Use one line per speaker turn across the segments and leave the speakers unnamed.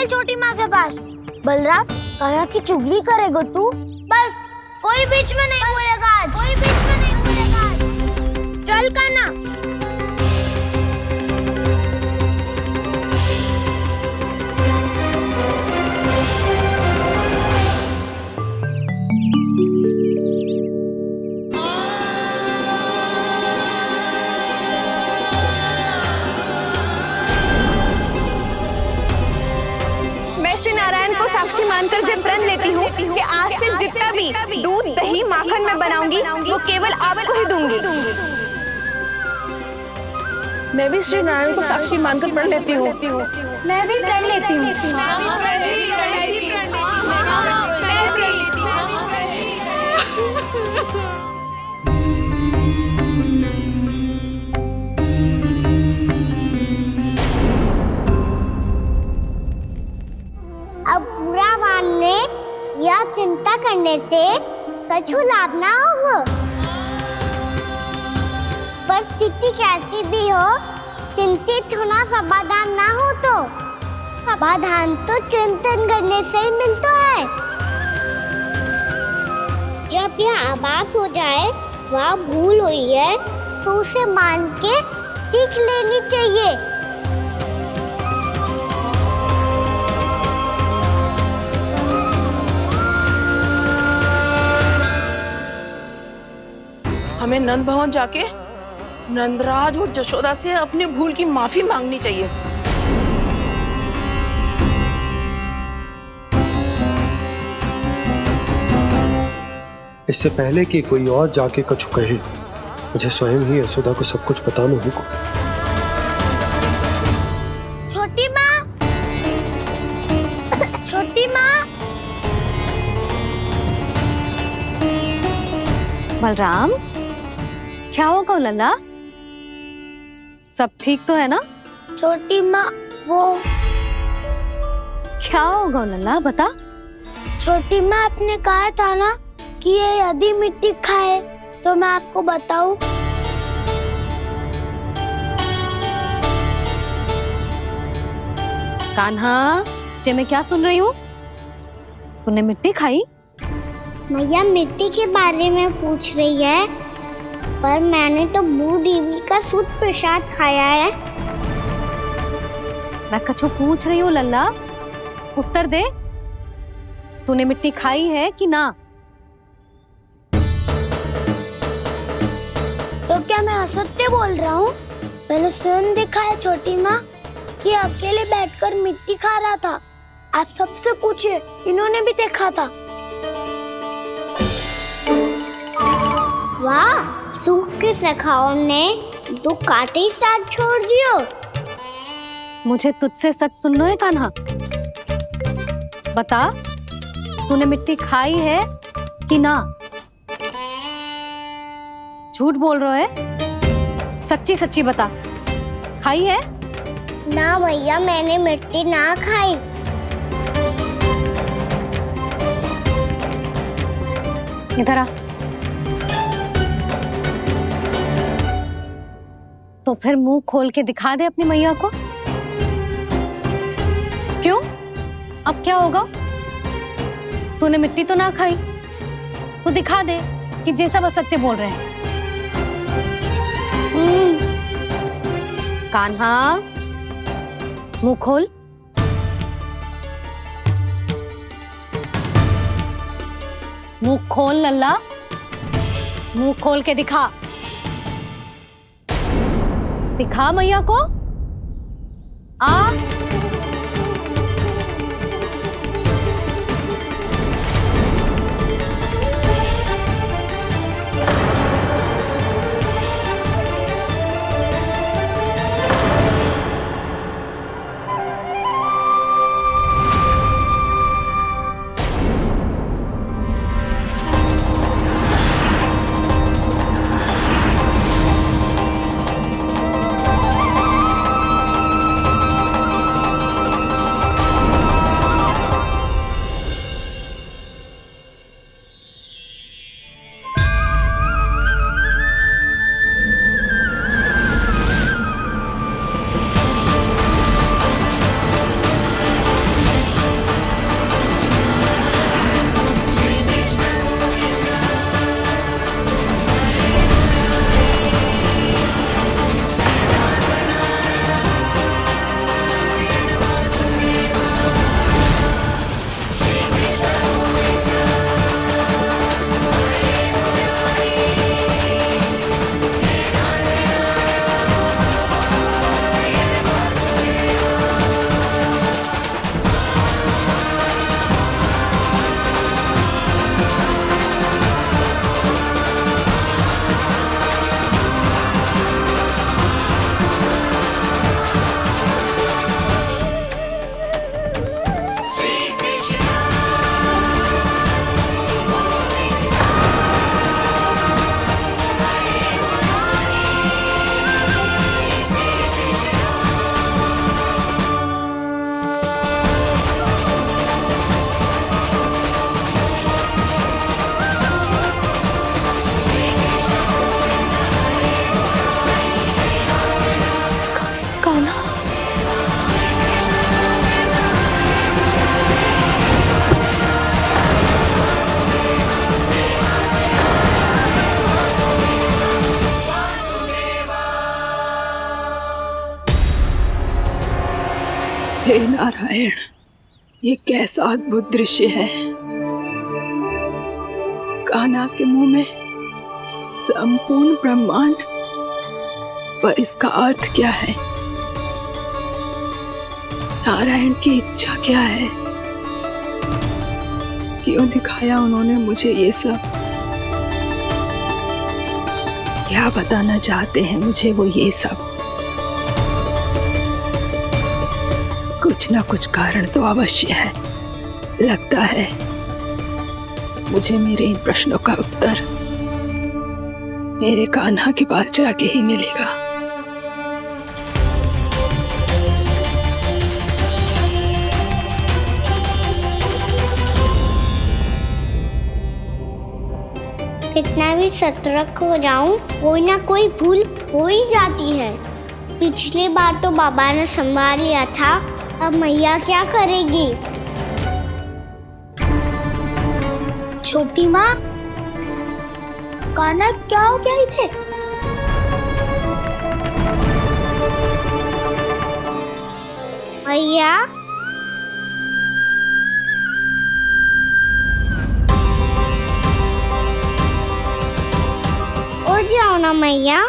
छोटी माँ के पास।
बलराम, कान्हा की चुगली करेगा तू?
बस, कोई बीच में नहीं बोलेगा आज। कोई बीच में नहीं बोलेगा आज। चल कान्हा।
श्री नारायण को साक्षी मानकर जब प्रण लेती हूँ कि आज से जितना भी दूध दही माखन मैं बनाऊंगी वो केवल आपको ही दूंगी।
मैं भी श्री नारायण को साक्षी मानकर प्रण लेती हूँ।
मैं भी प्रण लेती हूँ।
अब बुरा मानने या चिंता करने से कछु लाभ ना होगा। परिस्थिति कैसी भी हो, चिंतित होना समाधान ना हो तो समाधान तो चिंतन करने से ही मिलता है। जब यह आभास हो जाए वह भूल हुई है तो उसे मान के सीख लेनी चाहिए।
हमें नंद भवन जाके नंदराज और जशोदा से अपनी भूल की माफी मांगनी चाहिए।
इससे पहले कि कोई और जाके कछु कहे, मुझे स्वयं ही यशोदा को सब कुछ बताना होगा।
छोटी माँ, छोटी माँ।
बलराम, क्या होगा लल्ला? सब ठीक तो है ना?
छोटी माँ, वो
क्या होगा लल्ला, बता।
छोटी माँ, आपने कहा था ना कि ये यदि मिट्टी खाए तो मैं आपको बताऊं।
कान्हा, जे मैं क्या सुन रही हूँ? तूने मिट्टी खाई?
मैया मिट्टी के बारे में पूछ रही है, पर मैंने तो भू देवी का शुद्ध प्रसाद खाया है।
मैं कछु पूछ रही हूँ लल्ला, उत्तर दे। तूने मिट्टी खाई है कि ना?
तो क्या मैं असत्य बोल रहा हूँ? मैंने स्वयं देखा है छोटी माँ कि अकेले बैठकर मिट्टी खा रहा था। आप सबसे पूछिए, इन्होंने भी देखा था। वाह, सूख के सखाओ ने 2 कांटे ही साथ छोड़ दियो।
मुझे तुझसे सच सुनना है कान्हा। बता, तूने मिट्टी खाई है कि ना? झूठ बोल रहा है, सच्ची सच्ची बता, खाई है?
ना भैया, मैंने मिट्टी ना खाई।
इधर आ। तो फिर मुंह खोल के दिखा दे अपनी मैया को। क्यों? अब क्या होगा? तूने मिट्टी तो ना खाई, तो दिखा दे कि जे सब असत्य बोल रहे हैं। कान्हा, मुंह खोल। मुंह खोल लल्ला, मुंह खोल के दिखा। दिखा मैया को। आ
हे नारायण, ये कैसा अद्भुत दृश्य है। कान्हा के मुंह में संपूर्ण ब्रह्मांड, पर इसका अर्थ क्या है? नारायण की इच्छा क्या है? क्यों दिखाया उन्होंने मुझे ये सब? क्या बताना चाहते हैं मुझे वो ये सब? कुछ ना कुछ कारण तो अवश्य है। लगता है मुझे मेरे इन प्रश्नों का उत्तर मेरे कान्हा के पास जाके ही मिलेगा।
कितना भी सतर्क हो जाऊं, कोई ना कोई भूल हो ही जाती है। पिछली बार तो बाबा ने संभाल लिया था, अब मैया क्या करेगी? छोटी माँ, कान्हा क्या हो गया इधर? मैया, उठ जाओ ना मैया।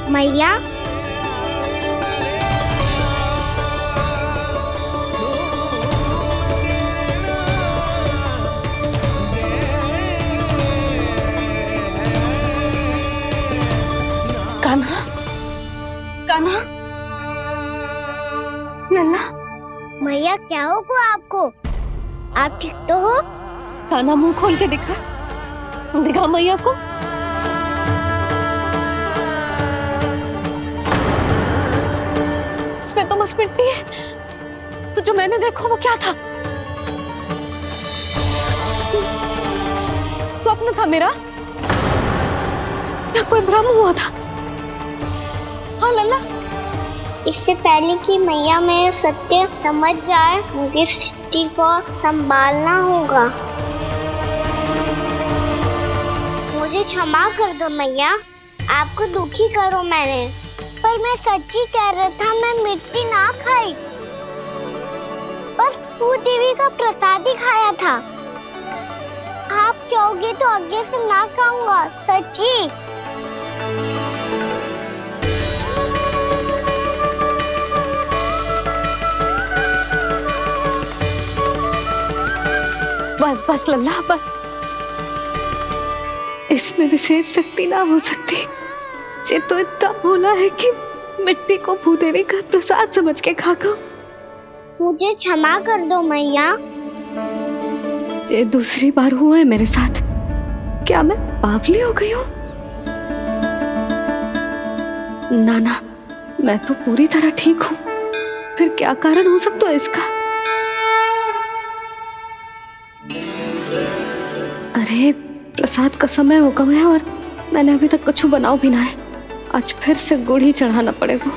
मैया,
कान्हा, कान्हा, लल्ला,
मैया क्या होगा आपको? आप ठीक तो हो?
कान्हा मुंह खोल के दिखा, दिखा मैया को। इसमें तो बस मिट्टी है, तो जो मैंने देखा वो क्या था? स्वप्न था मेरा या कोई भ्रम हुआ था? हाँ लल्ला,
इससे पहले कि मैया मेरे सत्य समझ जाए, मुझे स्थिति को संभालना होगा। मुझे क्षमा कर दो मैया, आपको दुखी करो मैंने, पर मैं सच्ची कह रहा था, मैं मिट्टी ना खाई, बस तू देवी का प्रसाद ही खाया था। आप कहोगे तो आगे से ना खाऊंगा, सच्ची।
बस बस लल्ला, बस। इसमें विशेष शक्ति ना हो सकती। ये तो इतना भोला है कि मिट्टी को भूदेवी का प्रसाद समझ के खागा।
मुझे क्षमा कर दो मैया।
ये दूसरी बार हुआ है मेरे साथ। क्या मैं बावली हो गई हूँ? ना, मैं तो पूरी तरह ठीक हूँ। फिर क्या कारण हो सकता है इसका? अरे प्रसाद का समय हो गया है और मैंने अभी तक कुछ बनाओ भी ना है। आज फिर से गुड़ ही चढ़ाना पड़ेगा।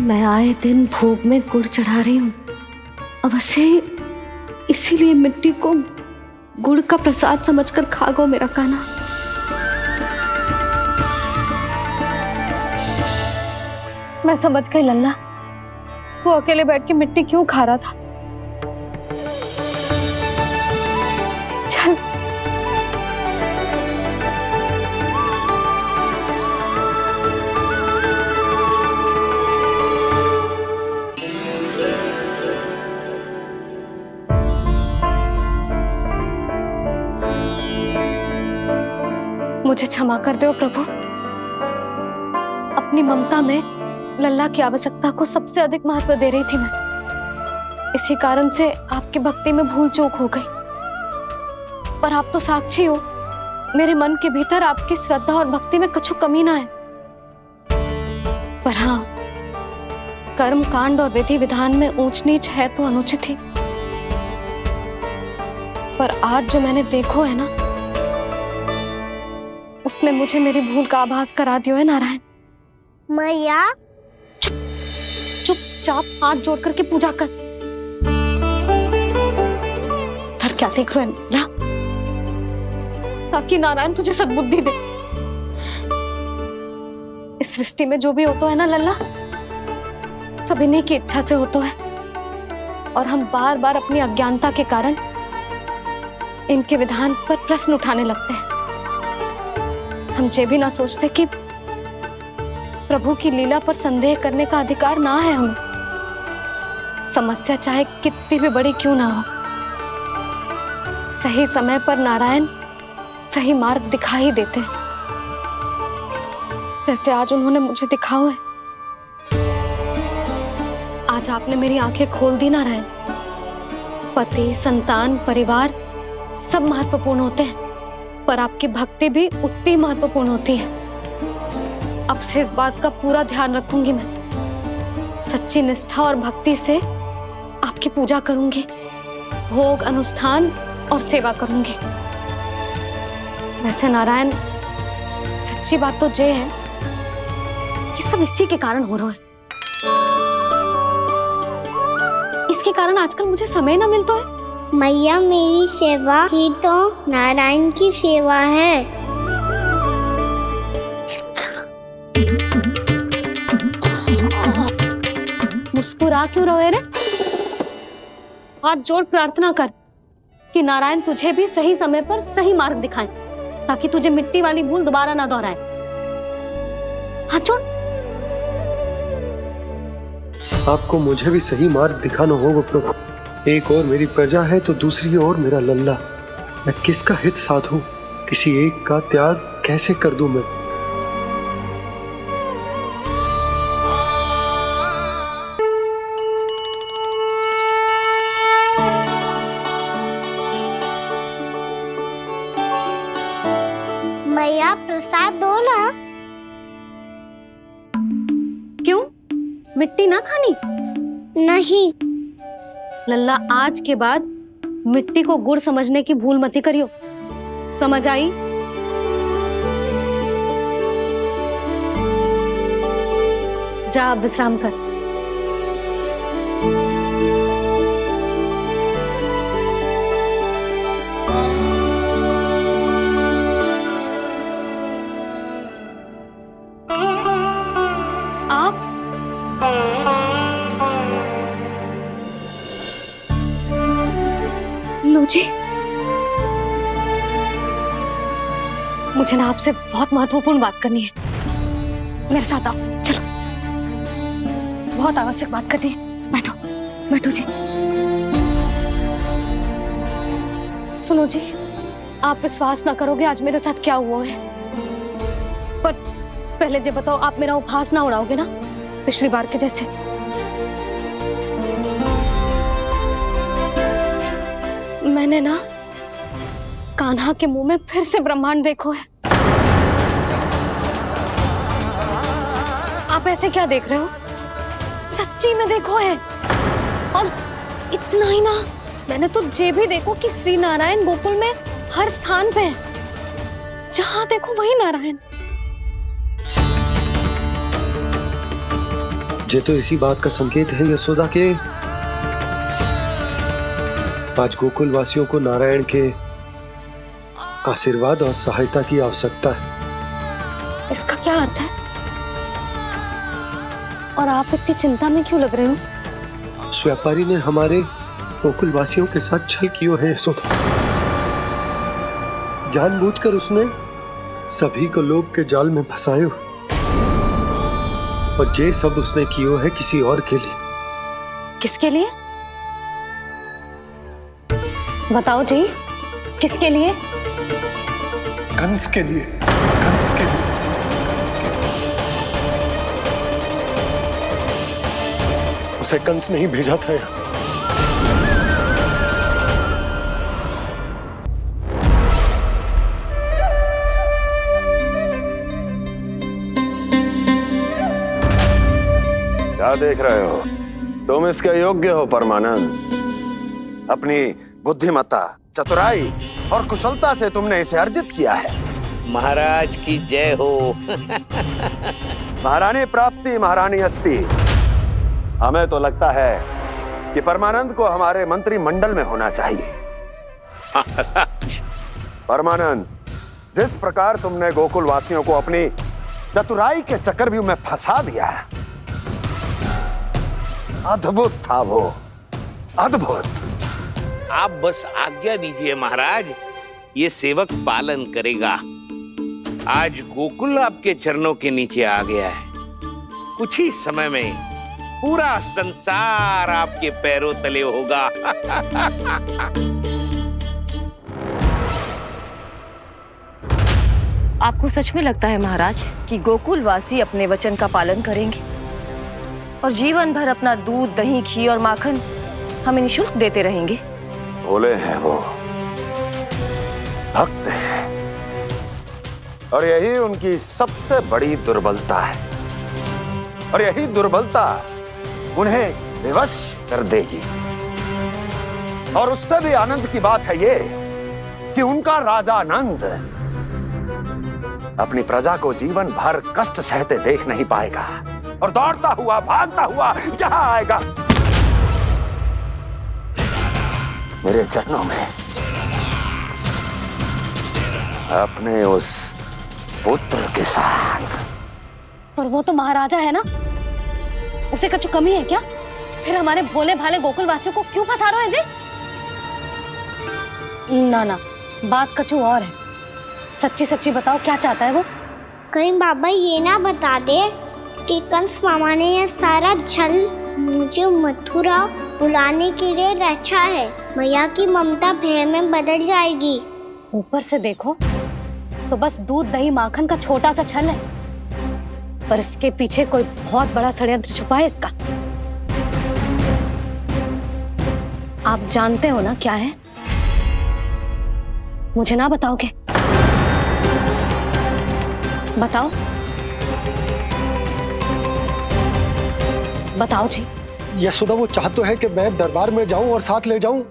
मैं आए दिन भोग में गुड़ चढ़ा रही हूँ, अवश्य इसीलिए मिट्टी को गुड़ का प्रसाद समझकर खागो मेरा कान्हा। मैं समझ गई लल्ला, वो अकेले बैठ के मिट्टी क्यों खा रहा था। चल मुझे क्षमा कर दो प्रभु। अपनी ममता में लल्ला की आवश्यकता को सबसे अधिक महत्व दे रही थी मैं। इसी कारण से आपकी भक्ति में भूल चूक हो गई। पर आप तो साक्षी हो, मेरे मन के भीतर आपकी श्रद्धा और भक्ति में कुछ कमी ना है। पर हाँ, कर्म कांड और विधि विधान में ऊंच नीच है तो अनुचित ही। पर आज जो मैंने देखो है ना, उसने मुझे मेरी भूल का आभास करा दियो है नारायण।
मैया
चुपचाप हाथ जोड़ करके पूजा कर। सर क्या देख रहे हैं ना, ताकि नारायण तुझे सद्बुद्धि दे। इस सृष्टि में जो भी होता है ना लल्ला, सब इन्हीं की इच्छा से होता है, और हम बार बार अपनी अज्ञानता के कारण इनके विधान पर प्रश्न उठाने लगते हैं। हम ये भी ना सोचते कि प्रभु की लीला पर संदेह करने का अधिकार ना है हमें। समस्या चाहे कितनी भी बड़ी क्यों ना हो, सही समय पर नारायण सही मार्ग दिखा ही देते हैं, जैसे आज उन्होंने मुझे दिखाओ है। आज आपने मेरी आंखें खोल दी नारायण। पति, संतान, परिवार सब महत्वपूर्ण होते हैं, पर आपकी भक्ति भी उतनी महत्वपूर्ण होती है। अब से इस बात का पूरा ध्यान रखूंगी मैं। सच्ची निष्ठा और भक्ति से आपकी पूजा करूंगी, भोग, अनुष्ठान और सेवा करूंगी। वैसे नारायण, सच्ची बात तो ये है कि सब इसी के कारण हो रहा है। इसके कारण आजकल मुझे समय ना मिलता है।
मैया, मेरी सेवा ही तो नारायण की सेवा है।
मुस्कुरा क्यों रहे रे? हाथ जोड़ प्रार्थना कर कि नारायण तुझे भी सही समय पर सही मार्ग दिखाएं, ताकि तुझे मिट्टी वाली भूल दोबारा ना दोहराए। हाथ जोड़।
आपको मुझे भी सही मार्ग दिखाना होगा प्रभु। एक और मेरी प्रजा है तो दूसरी ओर मेरा लल्ला। मैं किसका हित साधूं? किसी एक का त्याग कैसे कर दूं मैं?
मैया, प्रसाद दो ना।
क्यों? मिट्टी ना खानी?
नहीं।
लल्ला, आज के बाद मिट्टी को गुड़ समझने की भूल मत करियो। समझ आई? जा अब विश्राम कर। आप लो जी, मुझे ना आपसे बहुत महत्वपूर्ण बात करनी है। मेरे साथ आओ, चलो। बहुत आवश्यक बात करनी है। बैठो, बैठो जी। सुनो जी, आप विश्वास ना करोगे आज मेरे साथ क्या हुआ है। पर पहले ये बताओ, आप मेरा उपहास ना उड़ाओगे ना, पिछली बार के जैसे? मैंने ना कान्हा के मुंह में फिर से ब्रह्मांड देखो है। आप ऐसे क्या देख रहे हो? सच्ची में देखो है। और इतना ही ना, मैंने तो ये भी देखो कि श्री नारायण गोकुल में हर स्थान पे है। जहां देखो वही नारायण।
ये तो इसी बात का संकेत है यशोदा के आज गोकुल वासियों को नारायण के आशीर्वाद और सहायता की आवश्यकता है।
इसका क्या अर्थ है? और आप इतनी चिंता में क्यों लग रहे हो?
उस व्यापारी ने हमारे गोकुल वासियों के साथ छल किया है यशोदा। जानबूझकर उसने सभी को लोग के जाल में फंसायो, और ये सब उसने किया है किसी और के लिए।
किसके लिए? बताओ जी, किसके लिए?
कंस के लिए। कंस के लिए। उसे कंस नहीं भेजा था यहाँ।
क्या देख रहे हो? तुम इसके योग्य हो परमानंद। अपनी बुद्धिमत्ता, चतुराई और कुशलता से तुमने इसे अर्जित किया है।
महाराज की जय हो।
महारानी प्राप्ति महारानी अस्ति। हमें तो लगता है कि परमानंद को हमारे मंत्रिमंडल में होना चाहिए।
महाराज,
परमानंद, जिस प्रकार तुमने गोकुल वासियों को अपनी चतुराई के चक्रव्यूह में फंसा दिया, अद्भुत था वो, अद्भुत।
आप बस आज्ञा दीजिए महाराज, ये सेवक पालन करेगा। आज गोकुल आपके चरणों के नीचे आ गया है। कुछ ही समय में पूरा संसार आपके पैरों तले होगा।
आपको सच में लगता है महाराज कि गोकुलवासी अपने वचन का पालन करेंगे और जीवन भर अपना दूध, दही, घी और माखन हमें निःशुल्क देते रहेंगे?
भोले हैं वो, भक्त हैं, और यही उनकी सबसे बड़ी दुर्बलता है। और यही दुर्बलता उन्हें विवश कर देगी। और उससे भी आनंद की बात है ये कि उनका राजा नंद अपनी प्रजा को जीवन भर कष्ट सहते देख नहीं पाएगा और दौड़ता हुआ, भागता हुआ यहाँ आएगा मेरे चरणों में, अपने उस पुत्र के साथ।
पर वो तो महाराजा है ना, उसे कुछ कमी है क्या? फिर हमारे भोले भाले गोकुल वासियों को क्यों फंसा रहे हैं जी? ना ना, बात कछु और है। सच्ची सच्ची बताओ, क्या चाहता है वो?
कहीं बाबा ये ना बता दे कि कंस मामा ने यह सारा छल मुझे मथुरा बुलाने के लिए रचा है। मैया की ममता भय में बदल जाएगी।
ऊपर से देखो तो बस दूध, दही, माखन का छोटा सा छल है, पर इसके पीछे कोई बहुत बड़ा षड्यंत्र छुपा है इसका। आप जानते हो ना क्या है? मुझे ना बताओगे? बताओ बताओ जी।
यशोदा, वो चाह तो है कि मैं दरबार में जाऊं और साथ ले जाऊं।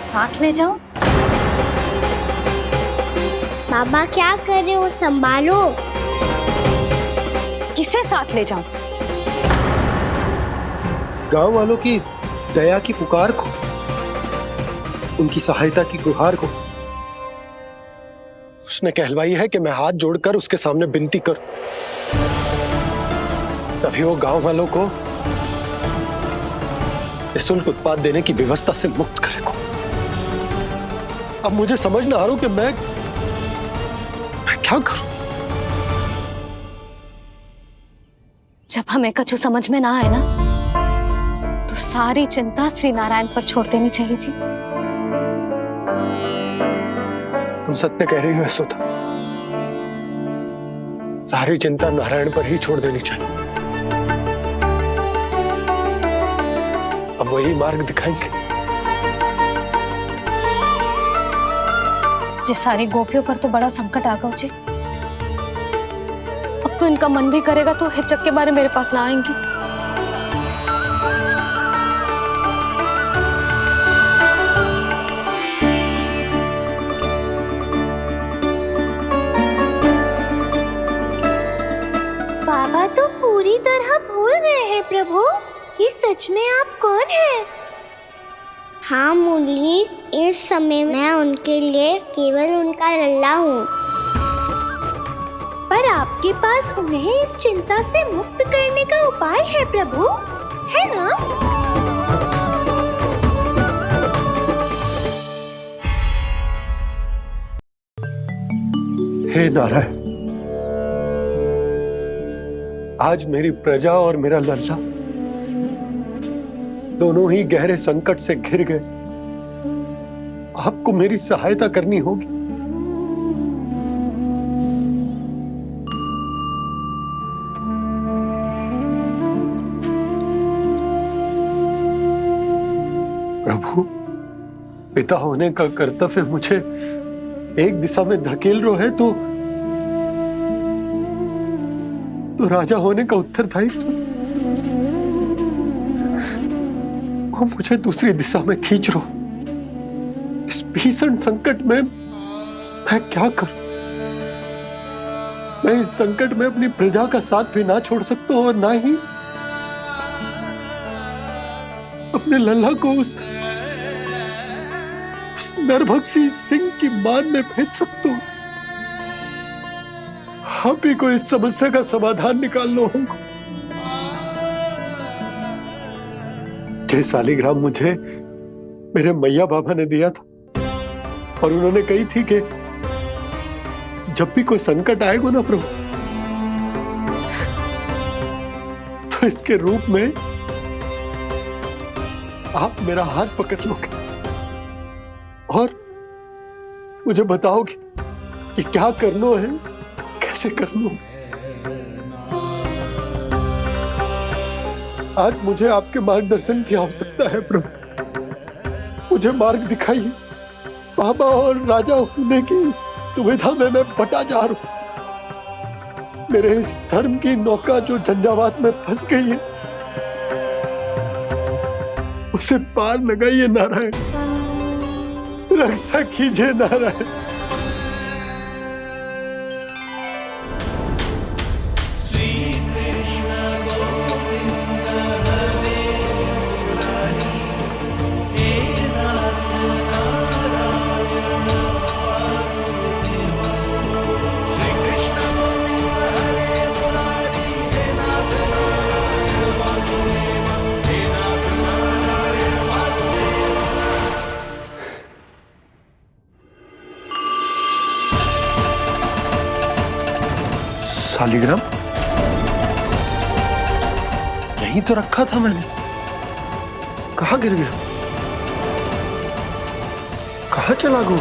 साथ ले जाओ?
बाबा क्या कर रहे हो, संभालो।
किसे साथ ले जाऊं?
गांव वालों की दया की पुकार को, उनकी सहायता की गुहार को। उसने कहलवाई है कि मैं हाथ जोड़कर उसके सामने विनती करूं, तभी वो गांव वालों को निःशुल्क उत्पाद देने की व्यवस्था से मुक्त करेगा। अब मुझे समझ ना आ रहा कि मैं क्या करूं।
जब हमें कछु समझ में ना आए ना, तो सारी चिंता श्री नारायण पर छोड़ देनी चाहिए जी।
तुम सत्य कह रही हो यशोदा, सारी चिंता नारायण पर ही छोड़ देनी चाहिए। अब वही मार्ग दिखाएंगे।
जी, सारी गोपियों पर तो बड़ा संकट आ गया जी। अब तो इनका मन भी करेगा तो हिचक के बारे मेरे पास ना आएंगी।
बाबा तो पूरी तरह भूल गए हैं प्रभु, ये सच में आप कौन हैं? हाँ मुरली, इस समय मैं उनके लिए केवल उनका लल्ला हूँ। पर आपके पास उन्हें इस चिंता से मुक्त करने का उपाय है प्रभु, है ना?
हे नारायण, आज मेरी प्रजा और मेरा लल्ला दोनों ही गहरे संकट से घिर गए। आपको मेरी सहायता करनी होगी। प्रभु, पिता होने का कर्तव्य मुझे एक दिशा में धकेल रहे है तो राजा होने का उत्तरदायित्व वो मुझे दूसरी दिशा में खींच रहा। भीषण संकट में मैं क्या करूं? मैं इस संकट में अपनी प्रजा का साथ भी ना छोड़ सकता हूं और ना ही अपने लल्ला को उस नरभक्षी सिंह की मान में भेज सकता हूं। आप ही को इस समस्या का समाधान निकालना होगा। जे शालिग्राम मुझे मेरे मैया बाबा ने दिया था और उन्होंने कही थी कि जब भी कोई संकट आएगा ना प्रभु, तो इसके रूप में आप मेरा हाथ पकड़ लोगे और मुझे बताओगे कि क्या करना है, कैसे करना है। आज मुझे आपके मार्गदर्शन की आवश्यकता है प्रभु। मुझे मार्ग दिखाइए। बाबा और राजा होने की इस दुविधा में मैं बटा जा रहा हूं। मेरे इस धर्म की नौका जो झंझावात में फंस गई है, उसे पार लगाइए नारायण, रक्षा कीजिए नारायण। शालिग्राम यहीं तो रखा था मैंने, कहाँ गिर गया? कहाँ चला गया?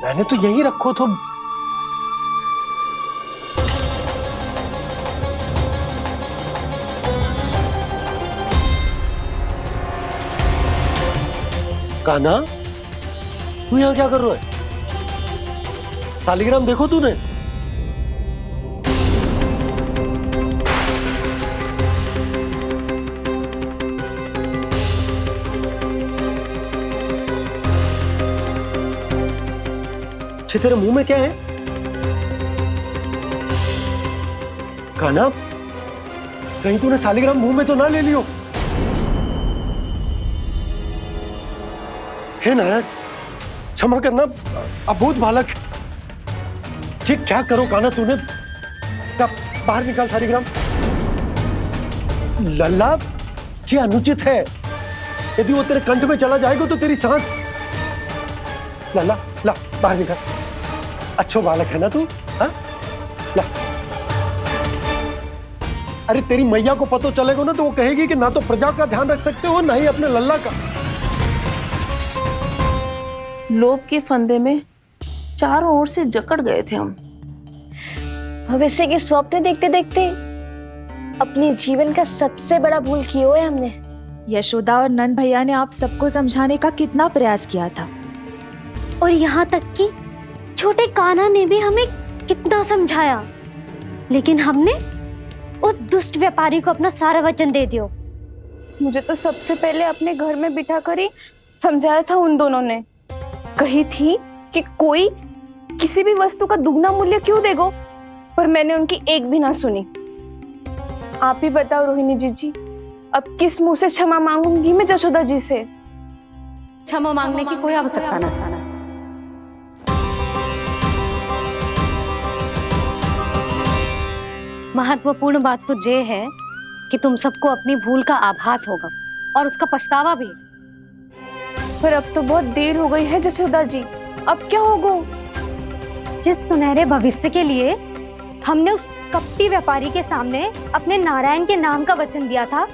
मैंने तो यहीं रखो था। कान्हा, तू यहाँ क्या कर रहा है? शालिग्राम देखो तूने? तेरे मुंह में क्या है? कान्हा, कहीं तूने शालिग्राम मुंह में तो ना ले लियो? हे नारायण, क्षमा करना, अबोध बालक। जी क्या करो कान्हा तूने? बाहर निकाल शालिग्राम। लल्ला, जी अनुचित है। यदि वो तेरे कंठ में चला जाएगा तो तेरी सांस। लल्ला, ला बाहर निकाल। अच्छो बालक है ना तू? हाँ? ला। अरे तेरी मैया को पता चलेगा ना तो वो कहेगी कि ना तो प्रजा का ध्यान रख सकते हो ना ही अपने लल्ला का।
लोभ के फंदे में चारों ओर से जकड़ गए थे हम।
भविष्य के स्वप्न देखते देखते अपने जीवन का सबसे बड़ा भूल किया है हमने।
यशोदा और नंद भैया ने आप सबको समझाने का कितना प्रयास किया था,
और यहाँ तक कि छोटे कान्हा ने भी हमें कितना समझाया, लेकिन हमने उस दुष्ट व्यापारी को अपना सारा वचन दे दिया।
मुझे तो सबसे पहले अपने घर में बिठा कर ही समझाया था उन दोनों ने। कही थी कि कोई किसी भी वस्तु का दुगना मूल्य क्यों देगो, पर मैंने उनकी एक भी ना सुनी। आप ही बताओ रोहिणी जी, अब किस मुंह से क्षमा मांगूंगी मैं जशोदा जी से?
क्षमा मांगने की कोई आवश्यकता नहीं। महत्वपूर्ण बात तो ये है कि तुम सबको अपनी भूल का आभास होगा और उसका पछतावा भी।
पर अब तो बहुत देर हो गई है जशोदा जी, अब क्या होगा?
जिस सुनहरे भविष्य के लिए हमने उस कपटी व्यापारी के सामने अपने नारायण के नाम का वचन दिया था,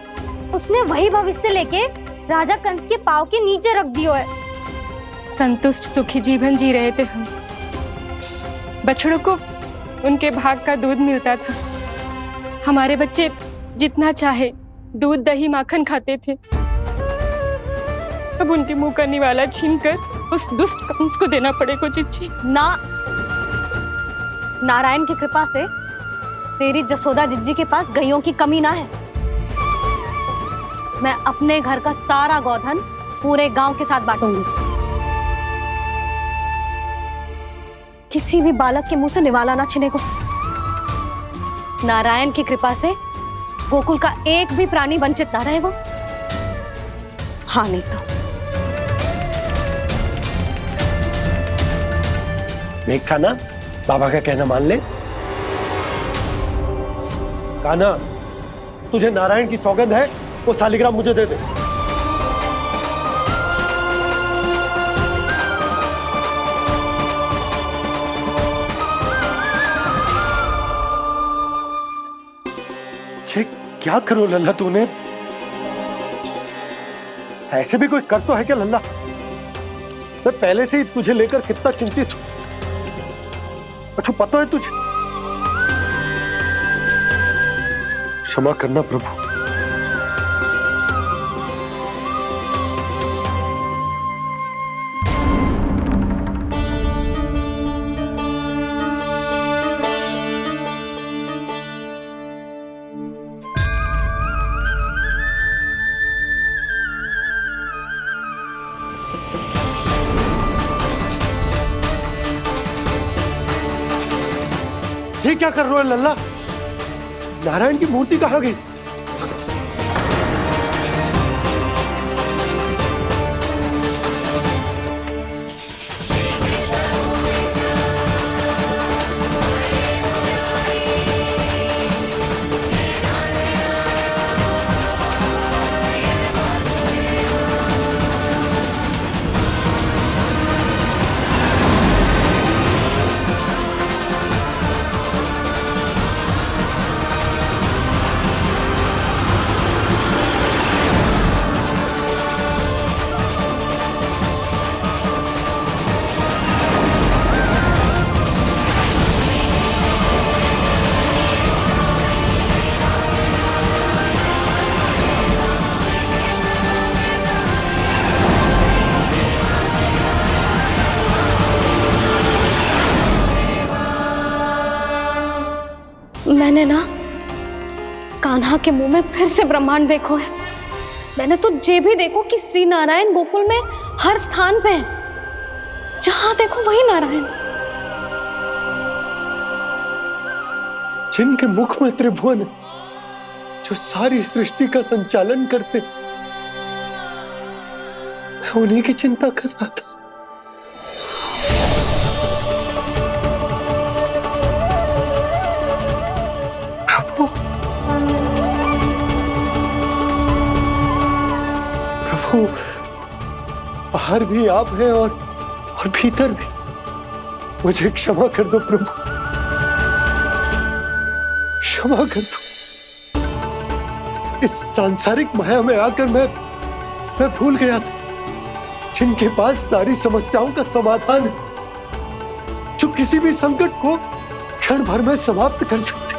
उसने वही भविष्य लेके राजा कंस के पांव के नीचे रख दिया है।
संतुष्ट सुखी जीवन जी रहे थे हम। बछड़ों को उनके भाग का दूध मिलता था। हमारे बच्चे जितना चाहे दूध दही माखन खाते थे। अब उनके मुंह का निवाला छीनकर उस दुष्ट कंस को देना पड़ेगा चिच्ची।
ना, नारायण की कृपा से तेरी जसोदा जिज्जी के पास गैयों की कमी ना है। मैं अपने घर का सारा गोधन पूरे गांव के साथ बांटूंगी। किसी भी बालक के मुंह से निवाला ना छिने को। नारायण की कृपा से गोकुल का एक भी प्राणी वंचित ना रहेगा। हाँ नहीं तो
देख कान्हा, बाबा का कहना मान ले। कान्हा, तुझे नारायण की सौगंध है, वो शालिग्राम मुझे दे दे। क्या करो लल्ला तूने? ऐसे भी कोई कर तो है क्या लल्ला? मैं पहले से ही तुझे लेकर कितना चिंतित हूं। अच्छा पता है तुझे? क्षमा करना प्रभु। ये क्या कर रहे हो लल्ला? नारायण की मूर्ति कहाँ गई?
मैंने ना कान्हा के मुंह में फिर से ब्रह्मांड देखो है। मैंने तो ये भी देखो कि श्री नारायण गोकुल में हर स्थान पे है। जहां देखो वही नारायण।
जिनके मुख में त्रिभुवन है, जो सारी सृष्टि का संचालन करते, मैं उन्हीं की चिंता कर रहा था। प्रभु, बाहर भी आप हैं और भीतर भी। मुझे क्षमा कर दो प्रभु, क्षमा कर दो। इस सांसारिक माया में आकर मैं भूल गया था जिनके पास सारी समस्याओं का समाधान है, जो किसी भी संकट को क्षण भर में समाप्त कर सकते,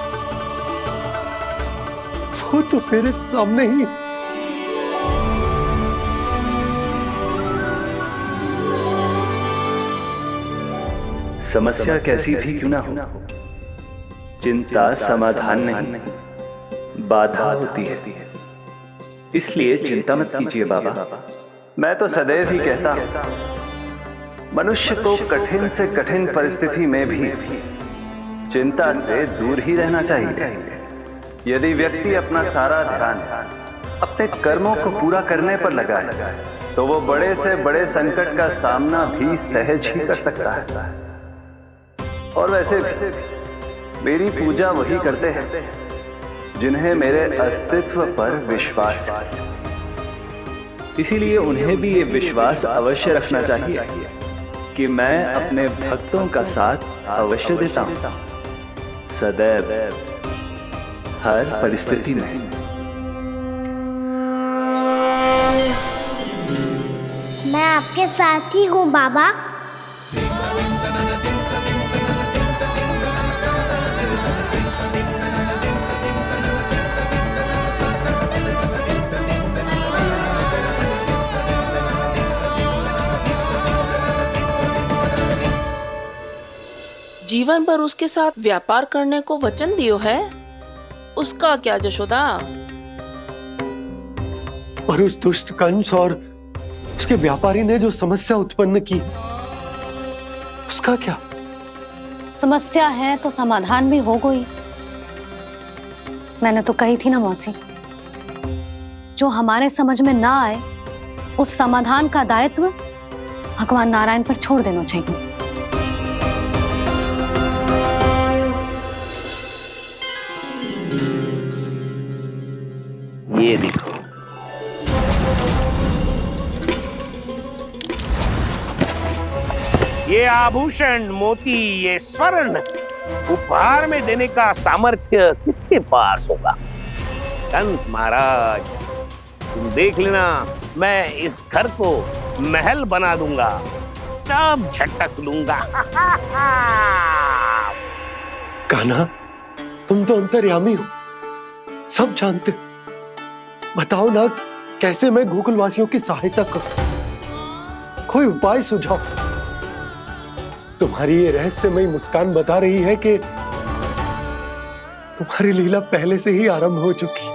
वो तो मेरे सामने ही।
समस्या कैसी भी क्यों ना हो, चिंता समाधान नहीं, बाधा होती है। इसलिए चिंता मत कीजिए बाबा। मैं तो सदैव ही कहता हूं, मनुष्य को कठिन से कठिन परिस्थिति में भी चिंता से दूर ही रहना चाहिए। यदि व्यक्ति अपना सारा ध्यान अपने कर्मों को पूरा करने पर लगाए, तो वो बड़े से बड़े संकट का सामना भी सहज ही कर सकता है। और वैसे भी मेरी पूजा वही करते हैं जिन्हें मेरे अस्तित्व पर विश्वास है। इसीलिए उन्हें भी ये विश्वास अवश्य रखना चाहिए कि मैं अपने भक्तों का साथ अवश्य देता हूं, सदैव, हर परिस्थिति में।
मैं आपके साथ ही हूँ बाबा।
जीवन भर उसके साथ व्यापार करने को वचन दियो है, उसका क्या जशोदा?
और उस दुष्ट कंस और उसके व्यापारी ने जो समस्या उत्पन्न की, उसका क्या?
समस्या है तो समाधान भी होगा ही। मैंने तो कही थी ना मौसी, जो हमारे समझ में ना आए उस समाधान का दायित्व भगवान नारायण पर छोड़ देना चाहिए।
ये देखो, ये आभूषण, मोती, ये स्वर्ण उपहार में देने का सामर्थ्य किसके पास होगा? कंस महाराज, तुम देख लेना, मैं इस घर को महल बना दूंगा, सब झटक लूंगा।
कान्हा, तुम तो अंतर्यामी हो, सब जानते हो। बताओ ना, कैसे मैं गोकुलवासियों की सहायता करूं? कोई उपाय सुझाओ। तुम्हारी ये रहस्यमयी मुस्कान बता रही है कि तुम्हारी लीला पहले से ही आरंभ हो चुकी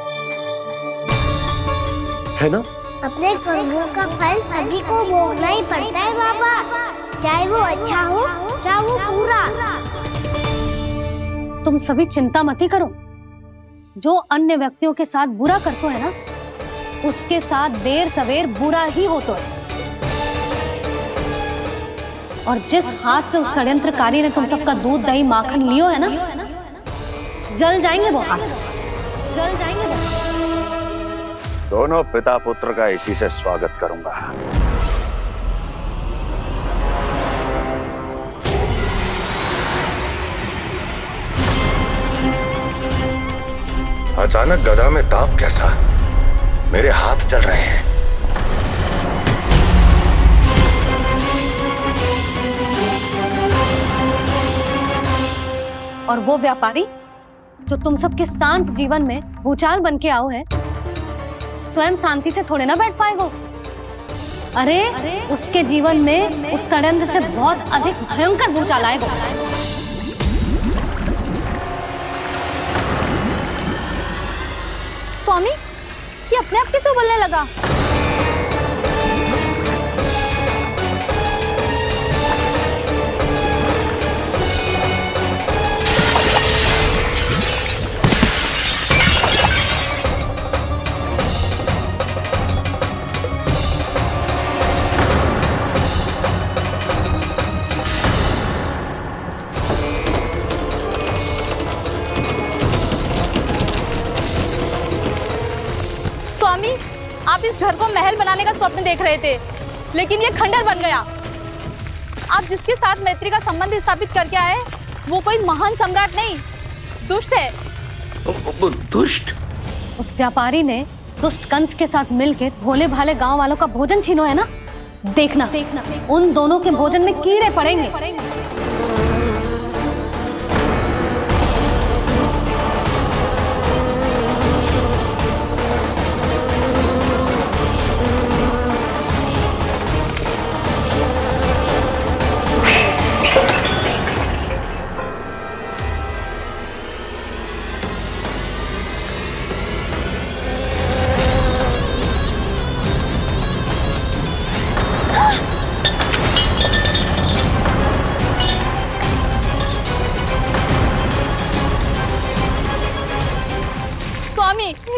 है ना?
अपने कर्मों का फल सभी को भोगना ही पड़ता है बाबा, चाहे वो अच्छा हो चाहे वो बुरा।
तुम सभी चिंता मत ही करो। जो अन्य व्यक्तियों के साथ बुरा करते है ना, उसके साथ देर सवेर बुरा ही होता है। और जिस हाथ से उस षड्यंत्रकारी ने तुम सबका दूध दही माखन लियो है ना, जल जाएंगे वो हाथ, जल जाएंगे वो।
दोनों पिता पुत्र का इसी से स्वागत करूंगा।
अचानक गदा में ताप कैसा? मेरे हाथ जल रहे हैं।
और वो व्यापारी जो तुम सबके शांत जीवन में भूचाल बन के आओ है, स्वयं शांति से थोड़े ना बैठ पाएगा। अरे उसके जीवन में उस षड्यंत्र से बहुत अधिक भयंकर भूचाल आएगा।
स्वामी, ये अपने आप कैसे उबलने लगा? स्वामी, आप इस घर को महल बनाने का स्वप्न देख रहे थे, लेकिन ये खंडर बन गया। आप जिसके साथ मैत्री का संबंध स्थापित करके आए, वो कोई महान सम्राट नहीं, दुष्ट है।
दुष्ट?
उस व्यापारी ने दुष्ट कंस के साथ मिलकर भोले भाले गांव वालों का भोजन छीनो है ना। देखना उन दोनों के भोजन में कीड़े पड़ेंगे।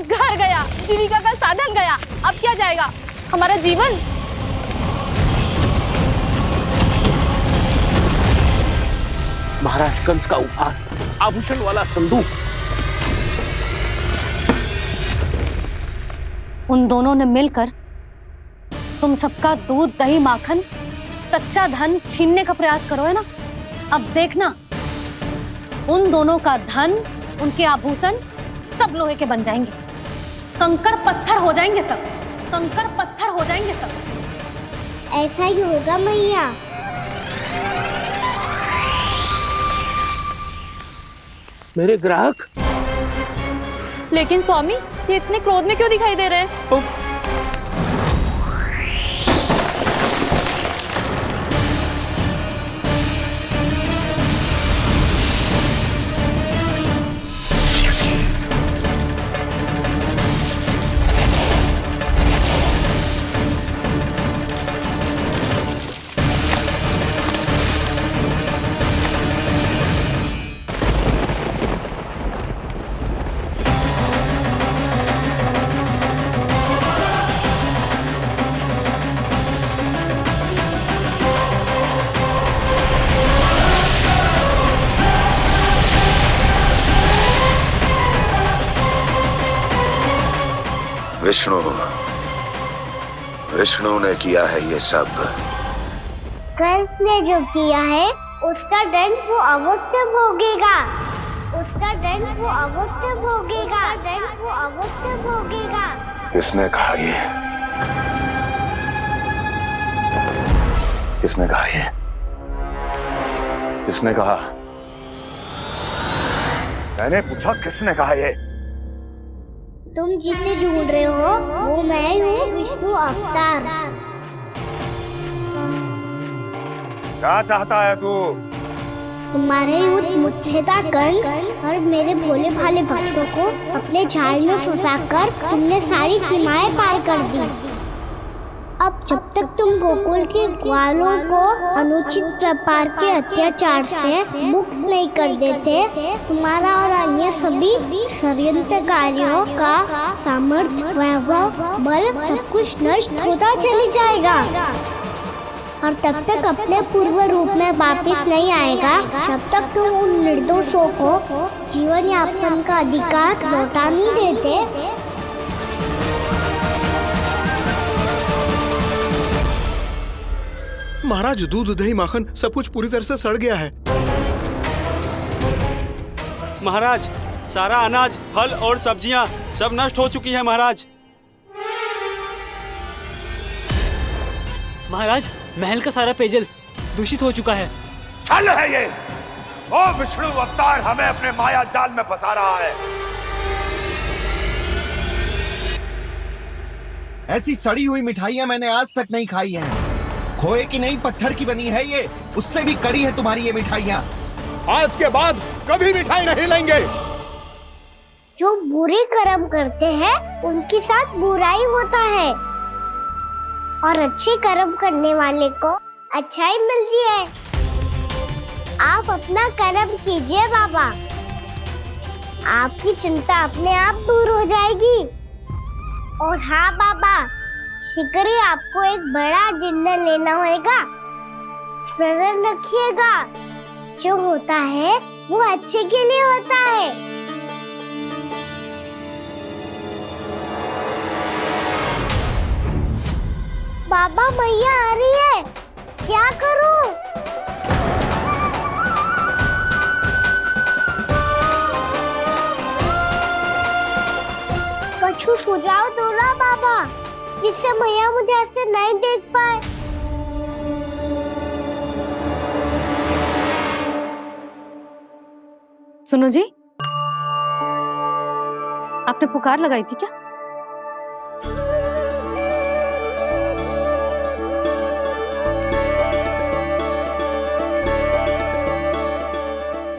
घर गया, जीविका का साधन गया, अब क्या जाएगा हमारा जीवन?
महाराज कंस का उपहार, आभूषण वाला संदूक।
उन दोनों ने मिलकर तुम सबका दूध दही माखन सच्चा धन छीनने का प्रयास करो है ना। अब देखना उन दोनों का धन, उनके आभूषण सब लोहे के बन जाएंगे, कंकड़ पत्थर हो जाएंगे सब, कंकड़ पत्थर हो जाएंगे सब।
ऐसा ही होगा मैया।
मेरे ग्राहक?
लेकिन स्वामी, ये इतने क्रोध में क्यों दिखाई दे रहे हैं?
विष्णु विष्णु ने किया है ये सब।
कंस ने जो किया है उसका दंड वो अवश्य भोगेगा। उसका दंड वो अवश्य भोगेगा। दंड वो अवश्य भोगेगा।
किसने कहा ये? किसने कहा ये? किसने कहा? मैंने पूछा किसने कहा ये?
तुम जिसे ढूंढ रहे हो वो मैं हूँ, विष्णु अवतार।
क्या चाहता है तू?
तुम्हारे युद्ध मुझसे था कंस, और मेरे भोले भाले भक्तों को अपने जाल में फंसाकर तुमने सारी सीमाएं पार कर दी। अब जब तक तुम गोकुल के ग्वालों को अनुचित प्रकार के अत्याचार से मुक्त नहीं कर देते, तुम्हारा और अन्य सभी षड्यंत्रकारियों का सामर्थ्य, वैभव, बल सब कुछ नष्ट होता चली जाएगा। और तब तक अपने पूर्व रूप में वापस नहीं आएगा जब तक तुम उन निर्दोषों को जीवन यापन का अधिकार लौटा नहीं देते।
महाराज, दूध दही माखन सब कुछ पूरी तरह से सड़ गया है।
महाराज, सारा अनाज, फल और सब्जियां सब नष्ट हो चुकी है महाराज।
महाराज, महल का सारा पेयजल दूषित हो चुका है।
छल है ये। वो विष्णु अवतार हमें अपने माया जाल में फंसा रहा है।
ऐसी सड़ी हुई मिठाइयां मैंने आज तक नहीं खाई हैं। खोए की नहीं, पत्थर की बनी है ये, उससे भी कड़ी है तुम्हारी ये मिठाइयां।
आज के बाद कभी मिठाई नहीं लेंगे।
जो बुरे कर्म करते हैं उनके साथ बुराई होता है, और अच्छे कर्म करने वाले को अच्छाई मिलती है। आप अपना कर्म कीजिए बाबा, आपकी चिंता अपने आप दूर हो जाएगी। और हाँ बाबा, शीघ्र ही आपको एक बड़ा डिनर लेना होगा। स्मरण रखिएगा, जो होता है वो अच्छे के लिए होता है। बाबा, मैया आ रही है, क्या करूं? कछु सुझाव दो ना बाबा, जिससे मैया मुझे ऐसे नहीं देख पाए।
सुनो जी, आपने पुकार लगाई थी क्या?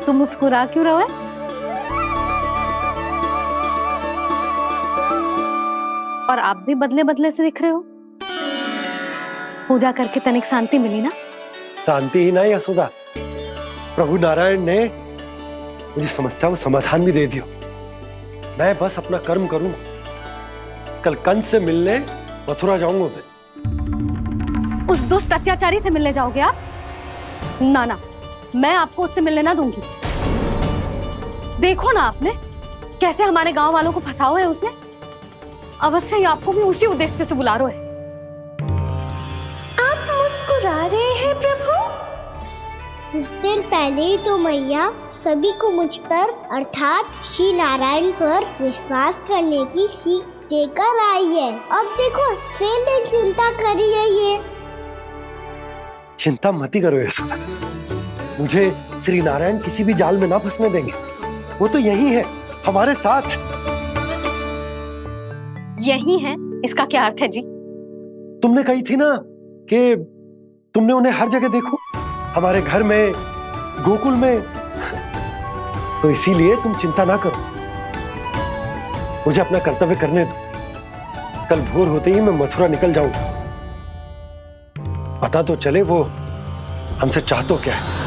तुम मुस्कुरा क्यों रहे हो? और आप भी बदले बदले से दिख रहे हो। पूजा करके तनिक शांति मिली ना?
शांति ही नहीं यशोदा, प्रभु नारायण ने मुझे समस्या को समाधान भी दे दिया। मैं बस अपना कर्म करूंगा। कल कंस से मिलने मथुरा जाऊंगा मैं।
उस दुष्ट अत्याचारी से मिलने जाओगे आप? ना ना, मैं आपको उससे मिलने ना दूंगी। देखो ना आपने कैसे हमारे गांव वालों को फंसाओ है उसने। अवश्य ही आपको भी उसी उद्देश्य से बुला रहा है।
आप मुस्कुरा रहे हैं प्रभु? कुछ देर पहले ही तो मैया सभी को मुझ पर अर्थात श्री नारायण पर विश्वास करने की सीख देकर आई है। अब देखो स्वयं भी चिंता करी है ये।
चिंता मत ही करो यशोदा, मुझे श्री नारायण किसी भी जाल में ना फंसने देंगे। वो तो यही है हमारे साथ।
यही है, इसका क्या अर्थ है जी?
तुमने कही थी ना कि तुमने उन्हें हर जगह देखो, हमारे घर में, गोकुल में। तो इसीलिए तुम चिंता ना करो, मुझे अपना कर्तव्य करने दो। कल भोर होते ही मैं मथुरा निकल जाऊंगा। पता तो चले वो हमसे चाहतो क्या है।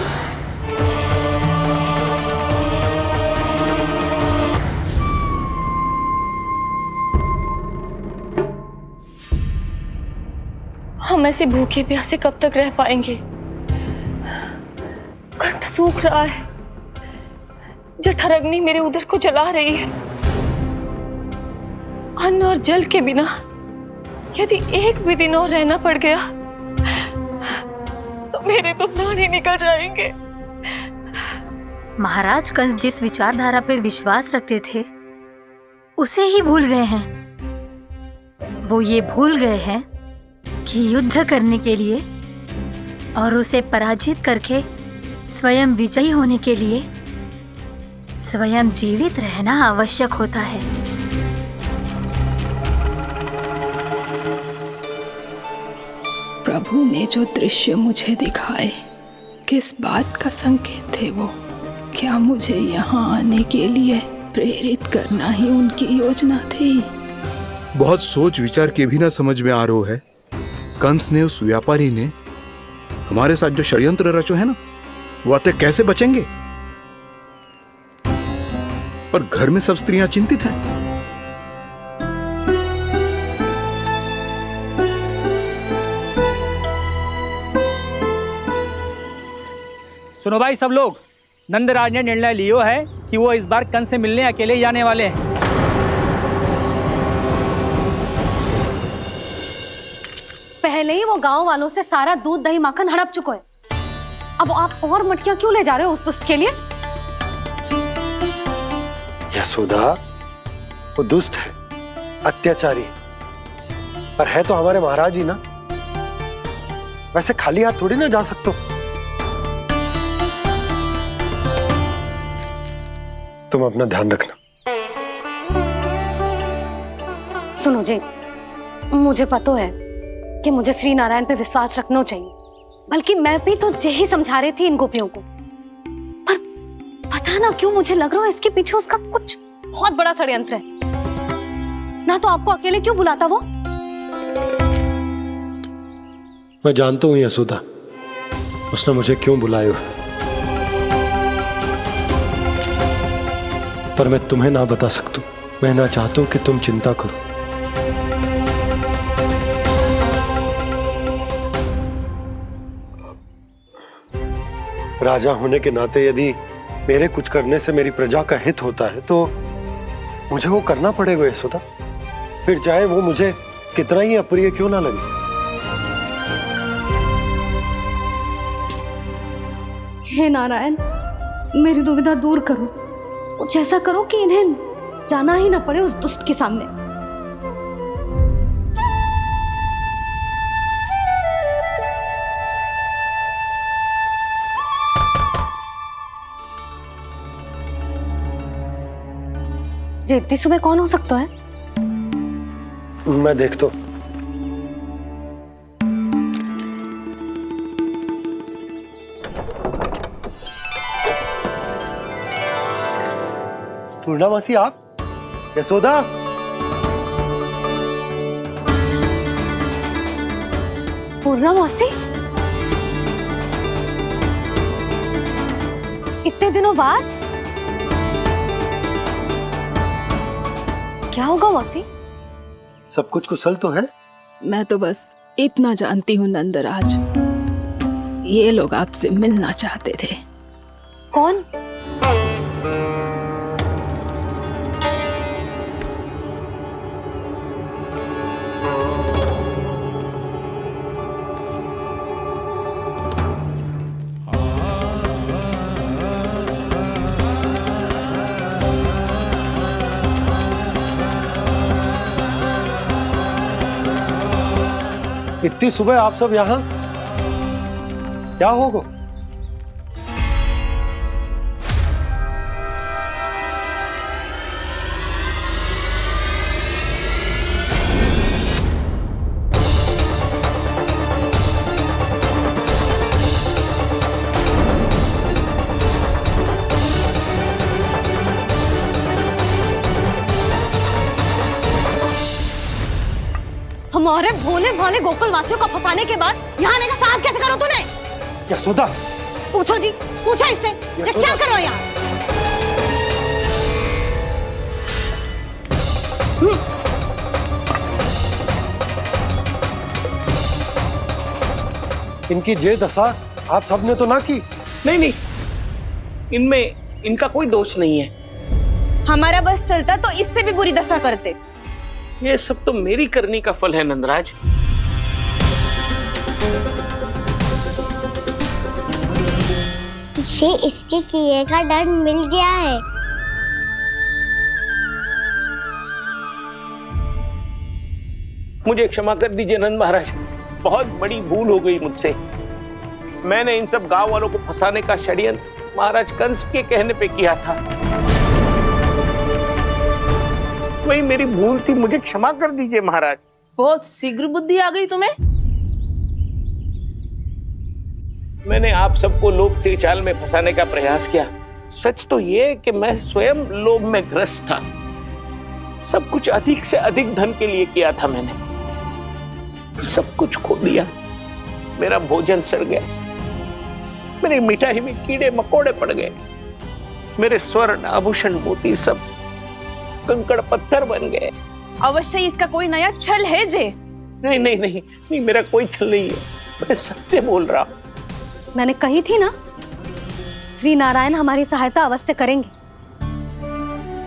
हम ऐसे भूखे प्यासे कब तक रह पाएंगे? कंठ सूख रहा है, जठर अग्नि मेरे उदर को जला रही है। अन्न और जल के बिना यदि एक भी दिन और रहना पड़ गया तो मेरे तो प्राण ही निकल जाएंगे।
महाराज कंस जिस विचारधारा पे विश्वास रखते थे उसे ही भूल गए हैं। वो ये भूल गए हैं कि युद्ध करने के लिए और उसे पराजित करके स्वयं विजयी होने के लिए स्वयं जीवित रहना आवश्यक होता है।
प्रभु ने जो दृश्य मुझे दिखाए किस बात का संकेत थे वो? क्या मुझे यहाँ आने के लिए प्रेरित करना ही उनकी योजना थी?
बहुत सोच विचार के भी ना समझ में आ रहा है। कंस ने, उस व्यापारी ने हमारे साथ जो षड्यंत्र रचो है ना, वो आते कैसे बचेंगे? पर घर में सब स्त्रियां चिंतित हैं।
सुनो भाई सब लोग, नंदराज ने निर्णय लियो है कि वो इस बार कंस से मिलने अकेले ही आने वाले हैं।
पहले ही वो गांव वालों से सारा दूध दही माखन हड़प चुका है। अब आप और मटकियां क्यों ले जा रहे हो उस दुष्ट के लिए?
यशोदा, वो दुष्ट है, अत्याचारी, पर है तो हमारे महाराज ही ना। वैसे खाली हाथ थोड़ी ना जा सकते हो। तुम अपना ध्यान रखना।
सुनो जी, मुझे पता है कि मुझे श्री नारायण पे विश्वास रखना चाहिए, बल्कि मैं भी तो यही समझा रही थी इन गोपियों को। पर पता ना क्यों मुझे लग रहा है इसके पीछे उसका कुछ बहुत बड़ा षड्यंत्र है। ना तो आपको अकेले क्यों बुलाता वो?
मैं जानता हूं यशोदा, उसने मुझे क्यों बुलाया, पर मैं तुम्हें ना बता सकता। मैं ना चाहता हूं कि तुम चिंता करो। राजा होने के नाते यदि मेरे कुछ करने से मेरी प्रजा का हित होता है तो मुझे वो करना पड़ेगा यशोदा, फिर चाहे वो मुझे कितना ही अप्रिय क्यों ना लगे।
हे नारायण, मेरी दुविधा दूर करो। कुछ ऐसा करो कि इन्हें जाना ही ना पड़े उस दुष्ट के सामने। जी इतनी सुबह कौन हो सकता है?
मैं देखता हूं। पूर्णामासी, आप? यशोदा,
पूर्णामासी, इतने दिनों बाद? क्या होगा मौसी?
सब कुछ कुशल तो है?
मैं तो बस इतना जानती हूँ नंदराज, ये लोग आपसे मिलना चाहते थे।
कौन?
इतनी सुबह आप सब यहाँ? क्या होगा?
हमारे भोले भाले गोकुल वासियों को फंसाने के बाद यहाँ आने का साहस कैसे करो तूने?
यशोदा,
पूछो जी, पूछो इससे, ये क्या करो यहाँ?
इनकी ये दशा आप सबने तो ना की?
नहीं नहीं, इनमें इनका कोई दोष नहीं है। हमारा बस चलता तो इससे भी बुरी दशा करते।
ये सब तो मेरी करनी का फल है नंदराज।
इसे इसके किए का दंड मिल गया है।
मुझे क्षमा कर दीजिए नंद महाराज, बहुत बड़ी भूल हो गई मुझसे। मैंने इन सब गांव वालों को फंसाने का षड्यंत्र महाराज कंस के कहने पे किया था। वही मेरी भूल थी, मुझे क्षमा कर दीजिए महाराज।
बहुत शीघ्र बुद्धि आ गई तुम्हें।
मैंने आप सबको लोभ के जाल में फंसाने का प्रयास किया। सच तो ये कि मैं स्वयं लोभ में ग्रस्त था। सब कुछ अधिक से अधिक धन के लिए किया था मैंने। सब कुछ खो दिया। मेरा भोजन सड़ गया, मेरी मिठाई में कीड़े मकोड़े पड़ गए, मेरे स्वर्ण आभूषण मोती सब कंकड़ पत्थर बन गए।
अवश्य इसका कोई नया छल है जे।
नहीं नहीं नहीं नहीं, मेरा कोई छल नहीं है, मैं सत्य बोल रहा हूं।
मैंने कही थी ना, श्री नारायण हमारी सहायता अवश्य करेंगे।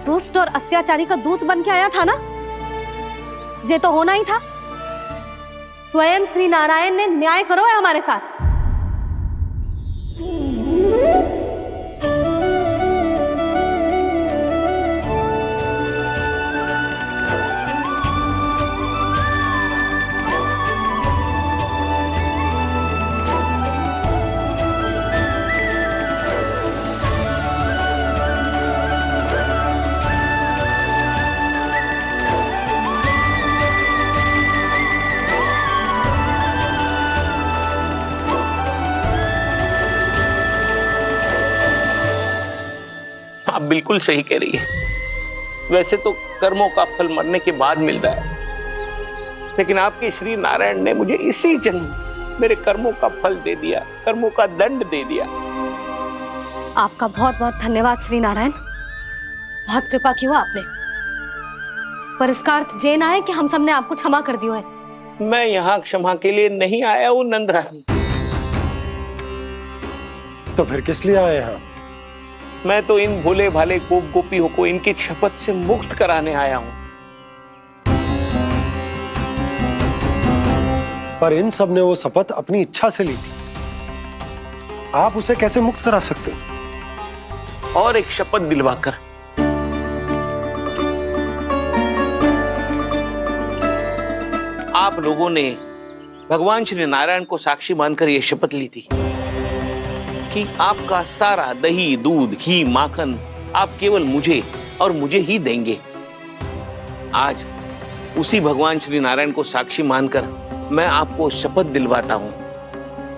दुष्ट और अत्याचारी का दूत बन के आया था ना, ये तो होना ही था। स्वयं श्री नारायण ने न्याय करो है हमारे साथ।
आप बिल्कुल सही कह रही है। वैसे तो कर्मों का फल मरने के बाद मिल रहा है, लेकिन आपके श्री नारायण ने मुझे इसी जन्म मेरे कर्मों का फल दे दिया, कर्मों का दंड दे दिया।
आपका बहुत बहुत धन्यवाद श्री नारायण, बहुत कृपा की हो आपने। पर इसका अर्थ ये ना है कि हम सब ने आपको क्षमा कर दिया है।
मैं यहाँ क्षमा के लिए नहीं आया हूँ नंदरानी।
तो फिर किस लिए आए हैं?
मैं तो इन भोले भाले गोप गोपियों को इनकी शपथ से मुक्त कराने आया हूं।
पर इन सब ने वो शपथ अपनी इच्छा से ली थी, आप उसे कैसे मुक्त करा सकते हो?
और एक शपथ दिलवाकर। आप लोगों ने भगवान श्री नारायण को साक्षी मानकर यह शपथ ली थी कि आपका सारा दही, दूध, घी, माखन आप केवल मुझे और मुझे ही देंगे। आज उसी भगवान श्री नारायण को साक्षी मानकर मैं आपको शपथ दिलवाता हूं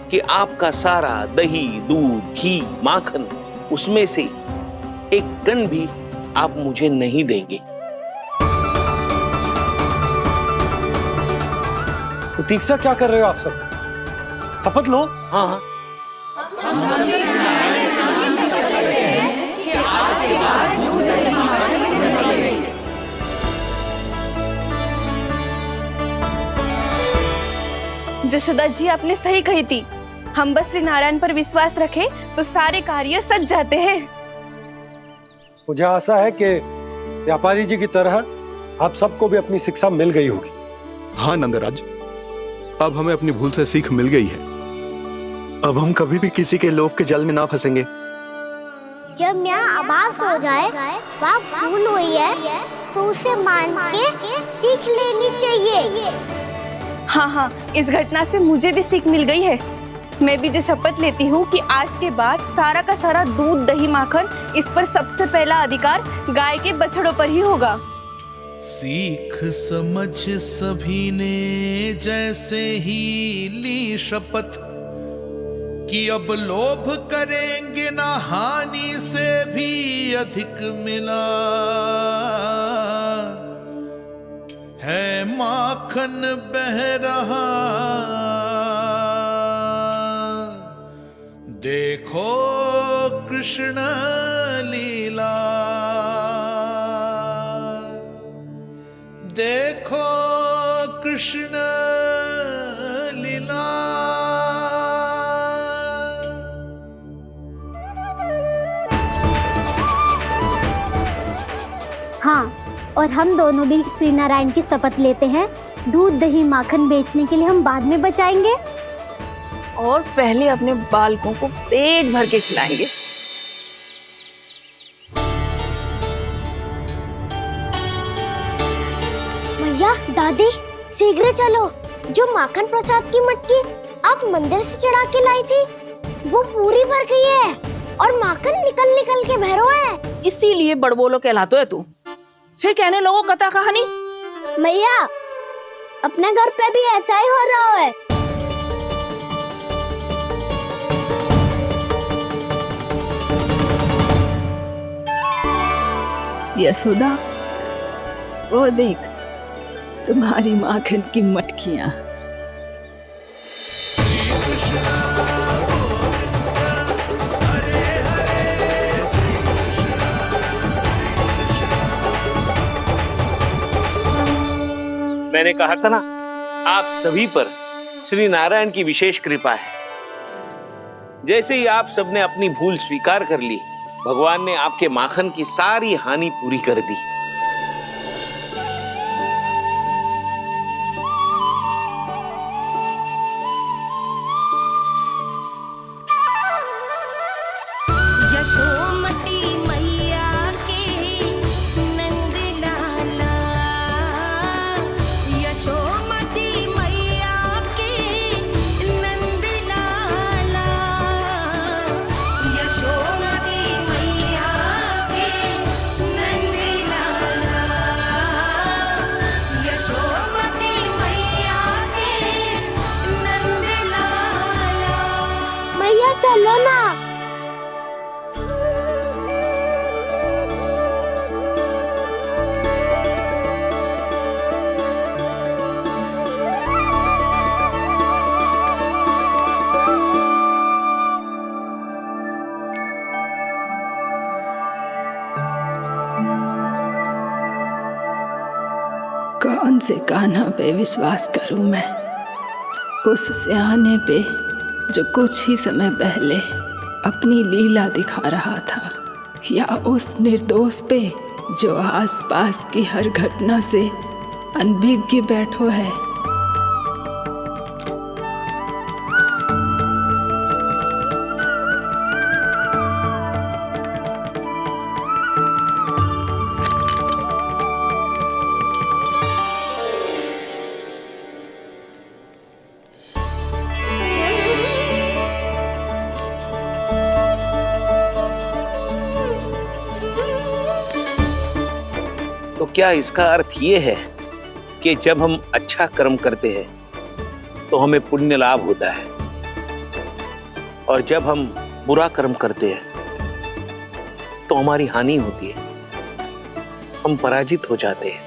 कि आपका सारा दही, दूध, घी, माखन उसमें से एक कण भी आप मुझे नहीं देंगे।
प्रतीक्षा क्या कर रहे हो आप सब? शपथ लो।
हाँ हाँ,
जशोदा जी आपने सही कही थी। हम बस श्री नारायण पर विश्वास रखें तो सारे कार्य सज जाते हैं।
मुझे आशा है कि व्यापारी जी की तरह आप सबको भी अपनी शिक्षा मिल गई होगी।
हाँ नंदराज, अब हमें अपनी भूल से सीख मिल गई है। अब हम कभी भी किसी के लोभ के जाल में ना फंसेंगे।
जब यहाँ आभास हो जाए वहाँ भूल हुई है तो उसे मान के सीख लेनी चाहिए।
हाँ हाँ, इस घटना से मुझे भी सीख मिल गई है। मैं भी जो शपथ लेती हूँ कि आज के बाद सारा का सारा दूध, दही, माखन इस पर सबसे पहला अधिकार गाय के बछड़ों पर ही होगा।
सीख समझ सभी ने जैसे ही ली शपथ कि अब लोभ करेंगे ना हानि से भी अधिक मिला है, माखन बह रहा देखो कृष्ण लीला, देखो कृष्ण लीला।
हाँ, और हम दोनों भी श्री नारायण की शपथ लेते हैं, दूध दही माखन बेचने के लिए हम बाद में बचाएंगे
और पहले अपने बालकों को पेट भर के खिलाएंगे।
भैया, दादी, शीघ्र चलो। जो माखन प्रसाद की मटकी आप मंदिर से चढ़ा के लाई थी, वो पूरी भर गई है और माखन निकल निकल के बह रहा है।
इसीलिए बड़बोलो कहलाते है तू। फिर कहने लोगों कथा कहानी।
भैया, अपने घर पे भी ऐसा ही हो रहा है।
यशोदा, वो देख तुम्हारी माखन की मटकियां।
मैंने कहा था ना, आप सभी पर श्री नारायण की विशेष कृपा है। जैसे ही आप सबने अपनी भूल स्वीकार कर ली, भगवान ने आपके माखन की सारी हानि पूरी कर दी।
यशोमती मैया के नंद लाला, यशोमती मैया के नंद लाला, यशोमती मैया के नंद लाला, यशोमती मैया के नंद लाला।
भैया चलो ना।
कौन से कान्हा पे विश्वास करूं मैं? उस सियाने पे जो कुछ ही समय पहले अपनी लीला दिखा रहा था, या उस निर्दोष पे जो आसपास की हर घटना से अनभिज्ञ बैठो है?
तो क्या इसका अर्थ ये है कि जब हम अच्छा कर्म करते हैं तो हमें पुण्य लाभ होता है, और जब हम बुरा कर्म करते हैं तो हमारी हानि होती है, हम पराजित हो जाते हैं?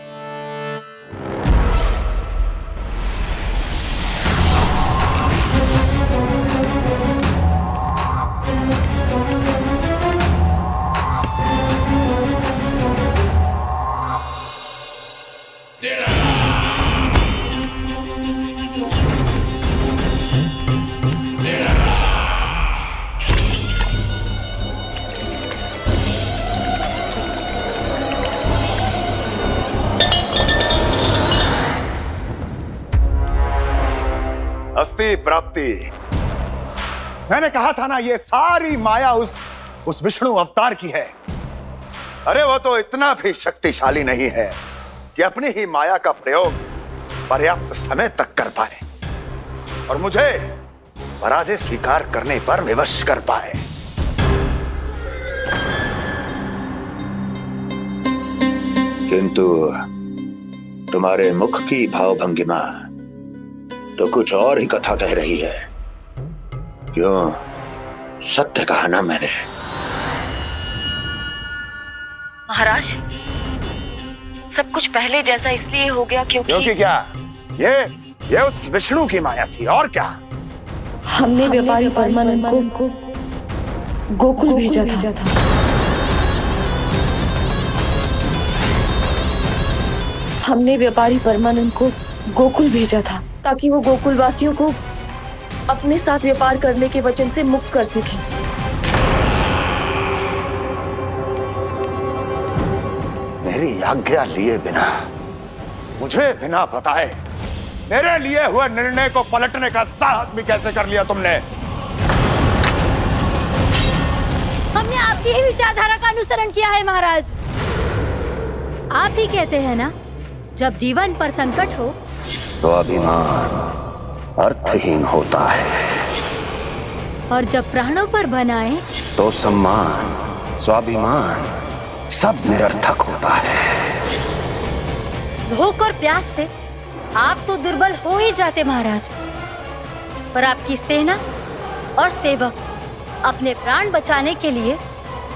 अस्ति प्राप्ति। मैंने कहा था ना, ये सारी माया उस विष्णु अवतार की है। अरे वो तो इतना भी शक्तिशाली नहीं है कि अपनी ही माया का प्रयोग पर्याप्त समय तक कर पाए और मुझे पराजय स्वीकार करने पर विवश कर पाए। किंतु तुम्हारे मुख की भावभंगिमा तो कुछ और ही कथा कह रही है। क्यों? सत्य कहा ना मैंने।
महाराज, सब कुछ पहले जैसा इसलिए हो गया क्योंकि
क्या? ये उस विष्णु की माया थी, और क्या?
हमने व्यापारी परमानंद को गोकुल भेजा था। हमने व्यापारी परमानंद को गोकुल भेजा था ताकि वो गोकुल वासियों को अपने साथ व्यापार करने के वचन से मुक्त कर सके।
मेरी आज्ञा लिए बिना, मुझे बिना बताए मेरे लिए हुए निर्णय को पलटने का साहस भी कैसे कर लिया तुमने?
हमने आपकी ही विचारधारा का अनुसरण किया है महाराज। आप ही कहते हैं ना, जब जीवन पर संकट हो
तो अभिमान अर्थहीन होता है,
और जब प्राणों पर बनाए
तो सम्मान स्वाभिमान सब निरर्थक होता है।
भूख और प्यास से आप तो दुर्बल हो ही जाते महाराज, पर आपकी सेना और सेवक अपने प्राण बचाने के लिए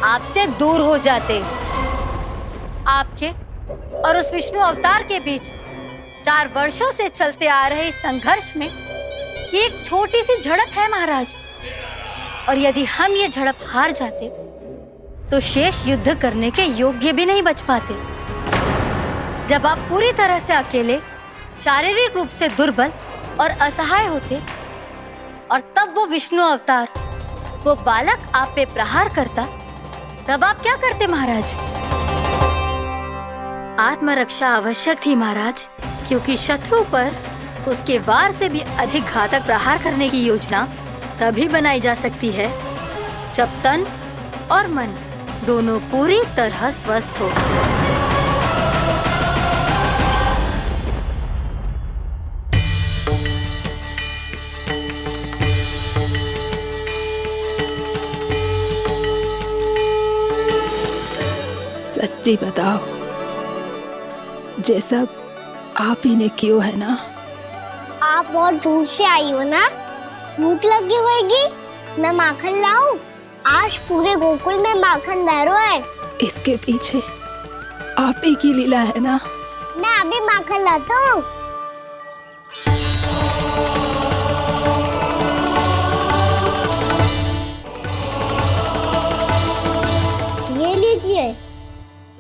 आपसे दूर हो जाते। आपके और उस विष्णु अवतार के बीच 4 वर्षों से चलते आ रहे इस संघर्ष में एक छोटी सी झड़प है महाराज, और यदि हम ये झड़प हार जाते तो शेष युद्ध करने के योग्य भी नहीं बच पाते। जब आप पूरी तरह से अकेले, शारीरिक रूप से दुर्बल और असहाय होते, और तब वो विष्णु अवतार, वो बालक आप पे प्रहार करता, तब आप क्या करते महाराज? आत्मरक्षा आवश्यक थी महाराज, क्योंकि शत्रु पर उसके वार से भी अधिक घातक प्रहार करने की योजना तभी बनाई जा सकती है जब तन और मन दोनों पूरी तरह स्वस्थ हो।
सच्ची बताओ, जैसा आप ही ने किया है ना?
आप बहुत दूर से आई हो ना, भूख लगी होगी। मैं माखन लाऊं? आज पूरे गोकुल में माखन बह रहा है।
इसके पीछे आप ही की लीला है ना?
मैं अभी माखन लाता हूँ। ये लीजिए।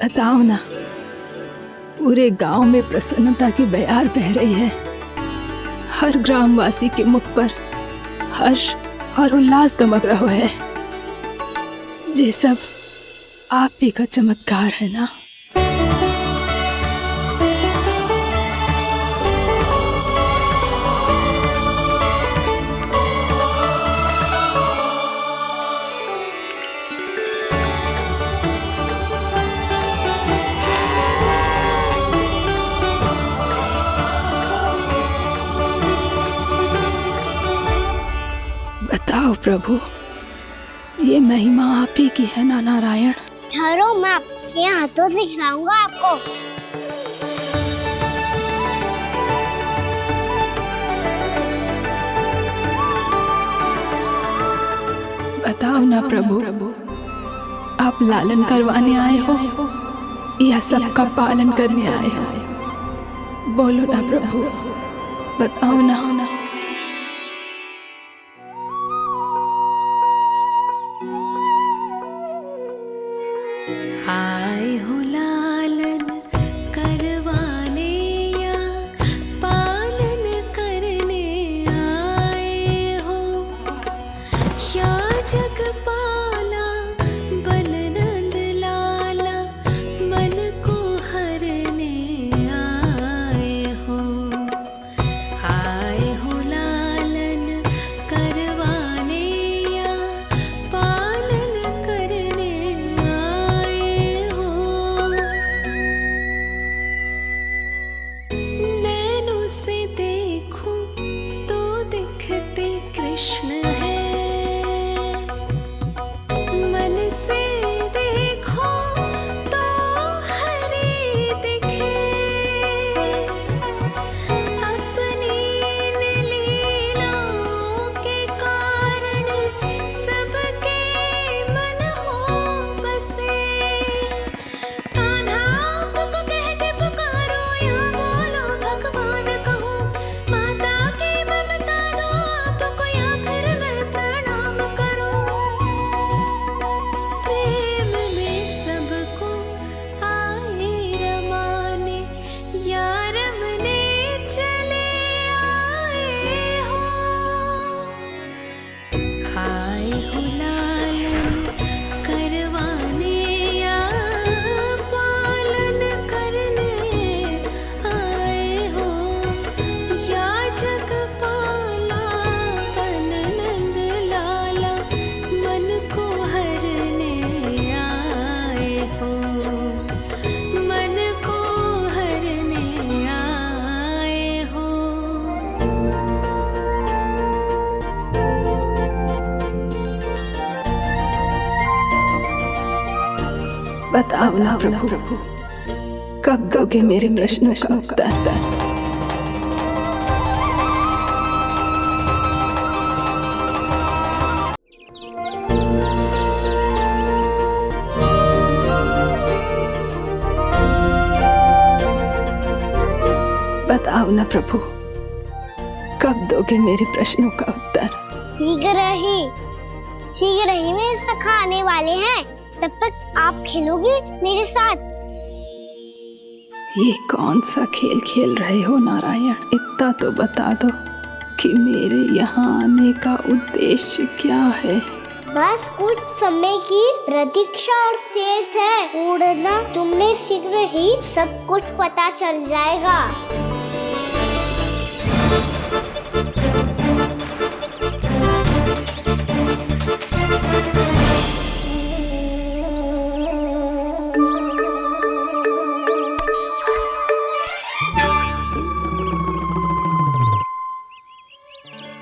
बताओ ना, पूरे गांव में प्रसन्नता की बयार बह रही है। हर ग्रामवासी के मुख पर हर्ष और उल्लास दमक रहा है। ये सब आप ही का चमत्कार है ना? बताओ प्रभु, ये महिमा आप ही की है ना नारायण?
ठहरो, मैं आपके हाथों से खिलाऊंगा आपको।
बताओ ना प्रभु, आप लालन करवाने आए हो या सबका पालन करने आए हो? बोलो ना प्रभु, बताओ ना।
आए हो लालन करवाने या पालन करने आए हो, या जगपाला बन नंद लाला मन को हरने आए हो। आए हो लालन करवाने या पालन करने आए हो। नैनों से देखूं तो दिखते कृष्ण है, मन से देखो तो हरि दिखे। अपनी इन लीलाओं के कारण सबके मन हो बसे। कान्हा आपको कह के पुकारो या बोलो भगवान कहो, माता की ममता दो आपको या फिर
बताओ ना प्रभु, कब दोगे मेरे प्रश्नों का उत्तर? बताओ ना प्रभु, कब दोगे मेरे प्रश्नों का उत्तर?
शीघ्र ही मेरे सखा आने वाले हैं, तब तक आप खेलोगे मेरे साथ।
ये कौन सा खेल खेल रहे हो नारायण? इतना तो बता दो कि मेरे यहाँ आने का उद्देश्य क्या है?
बस कुछ समय की प्रतीक्षा और शेष है। उड़ना तुमने शीघ्र ही सब कुछ पता चल जाएगा।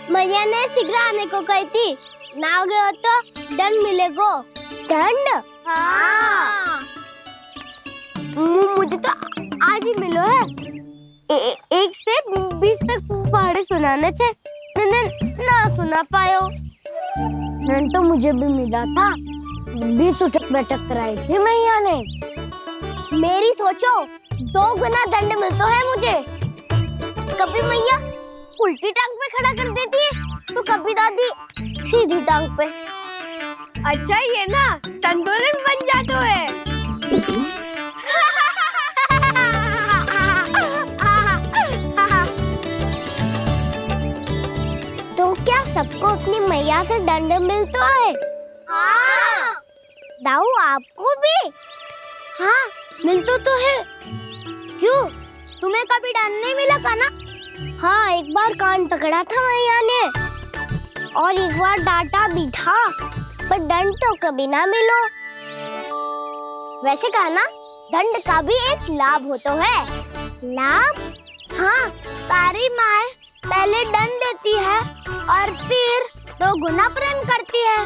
मैया ने शीघ्र आने को कही थी, ना हो गए हो तो दंड मिलेगा। दंड? हाँ। मुझे तो आज ही मिलो है। 1 से 20 तक पहाड़े सुनाने थे, ना सुना पायो। दंड तो मुझे भी मिला था, 20 उठक बैठक कराई थी मैया ने। मेरी सोचो 2 गुना दंड मिलता है मुझे। कभी मैया उल्टी टांग पे खड़ा कर देती है, तो कभी दादी सीधी टांग पे। अच्छा ये ना संतुलन बन जाता है। तो क्या सबको अपनी मैया से दंड मिलता है? हाँ। दाऊ आपको भी? हाँ मिलता तो है। क्यों, तुम्हें कभी दंड नहीं मिला का ना? हाँ, एक बार कान पकड़ा था मैया ने और एक बार डांटा भी था, पर दंड तो कभी ना मिलो। वैसे कहा ना, दंड का भी एक लाभ होता है। लाभ? हाँ, सारी माँ पहले दंड देती है और फिर 2 गुना प्रेम करती है।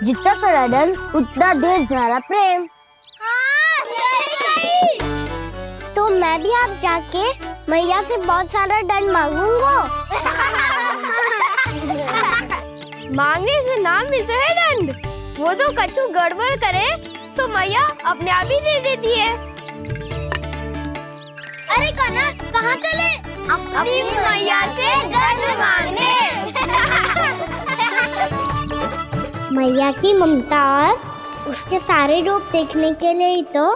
जितना बड़ा दंड उतना ढेर सारा प्रेम। हाँ, सही। तो मैं भी आप जाके मैया से बहुत सारा दंड मांगूंगा। मांगने से ना मिलता है दंड, वो तो कछु गड़बड़ करे तो मैया अपने आप ही दे देती है। अरे कना, कहाँ चले? अपनी मैया से दंड मांगने। मैया की ममता और उसके सारे रूप देखने के लिए ही तो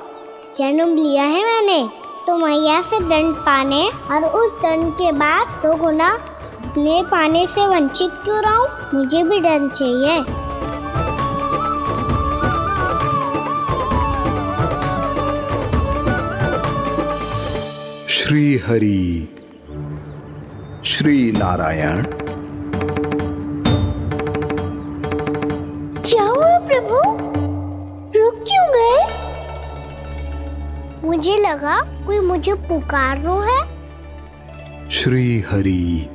जन्म लिया है मैंने। तो मैया से दंड पाने और उस दंड के बाद 2 गुना स्नेह पाने से वंचित क्यों रहूं? मुझे भी दंड चाहिए।
श्री हरि, श्री नारायण।
क्या हुआ प्रभु? रुक क्यों गए? मुझे लगा कोई मुझे पुकार रहा है।
श्री हरि।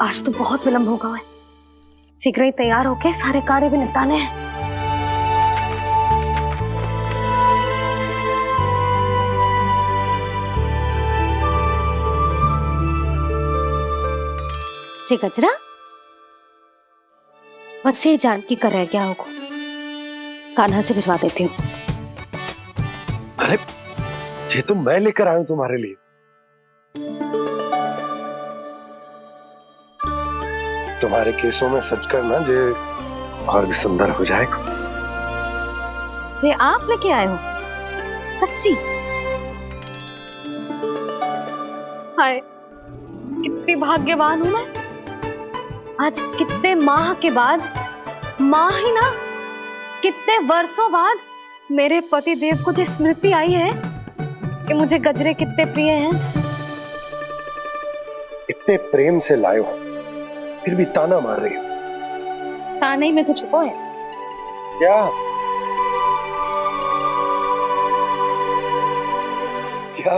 आज तो बहुत विलंब होगा है। शीघ्र ही तैयार होके सारे कार्य भी निपटाने हैं। जी गजरा, बस ये जानकी कर रहे क्या होगा, कान्हा से भिजवा देती हूँ।
अरे ये तो मैं लेकर आया हूं तुम्हारे लिए। तुम्हारे केसों में सच करना जे और भी सुंदर हो जाएगा।
जे आप लेके आए हो? सच्ची? हाय, कितनी भाग्यवान हूं मैं। आज कितने माह के बाद, माह ही ना, कितने वर्षों बाद मेरे पति देव को जो स्मृति आई है कि मुझे गजरे कितने प्रिय हैं।
इतने प्रेम से लाए हो, फिर भी ताना मार रही हो।
ताने में तो छुपो है।
क्या? क्या?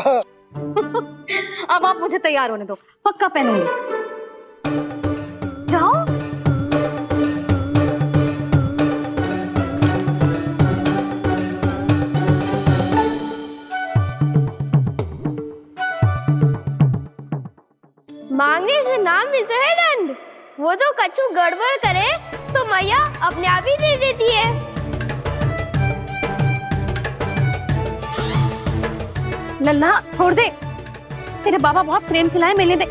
अब आप मुझे तैयार होने दो, पक्का पहनूंगी। जाओ।
मांगने से ना मिलता है दंड। वो तो कछु गड़बड़ करे तो मैया अपने आप ही दे देती है।
लल्ला छोड़ दे, तेरे बाबा बहुत प्रेम से लाए, मेले दे।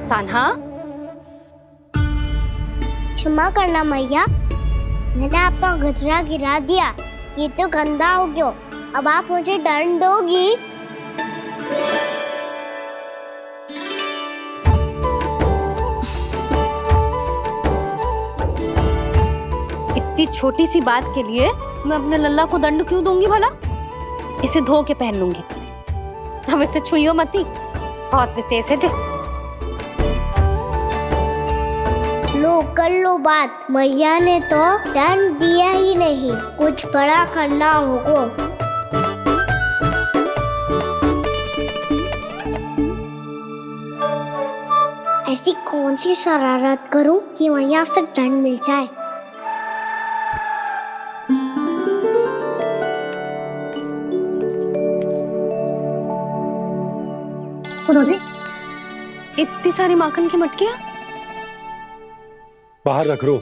कान्हा,
क्षमा करना मैया, मैंने आपका गजरा गिरा दिया, ये तो गंदा हो गया। अब आप मुझे दंड दोगी?
इतनी छोटी सी बात के लिए मैं अपने लल्ला को दंड क्यों दूंगी भला? इसे धो के पहन लूंगी। हम इसे छुइयो मती, बहुत विशेष है जी।
लो कर लो बात, मैया ने तो दंड दिया ही नहीं, कुछ बड़ा करना होगा। ऐसी कौन सी शरारत करूं कि मैया से दंड मिल जाए?
सुनो जी, इतनी सारी माखन की मटकियां
बाहर रख रो,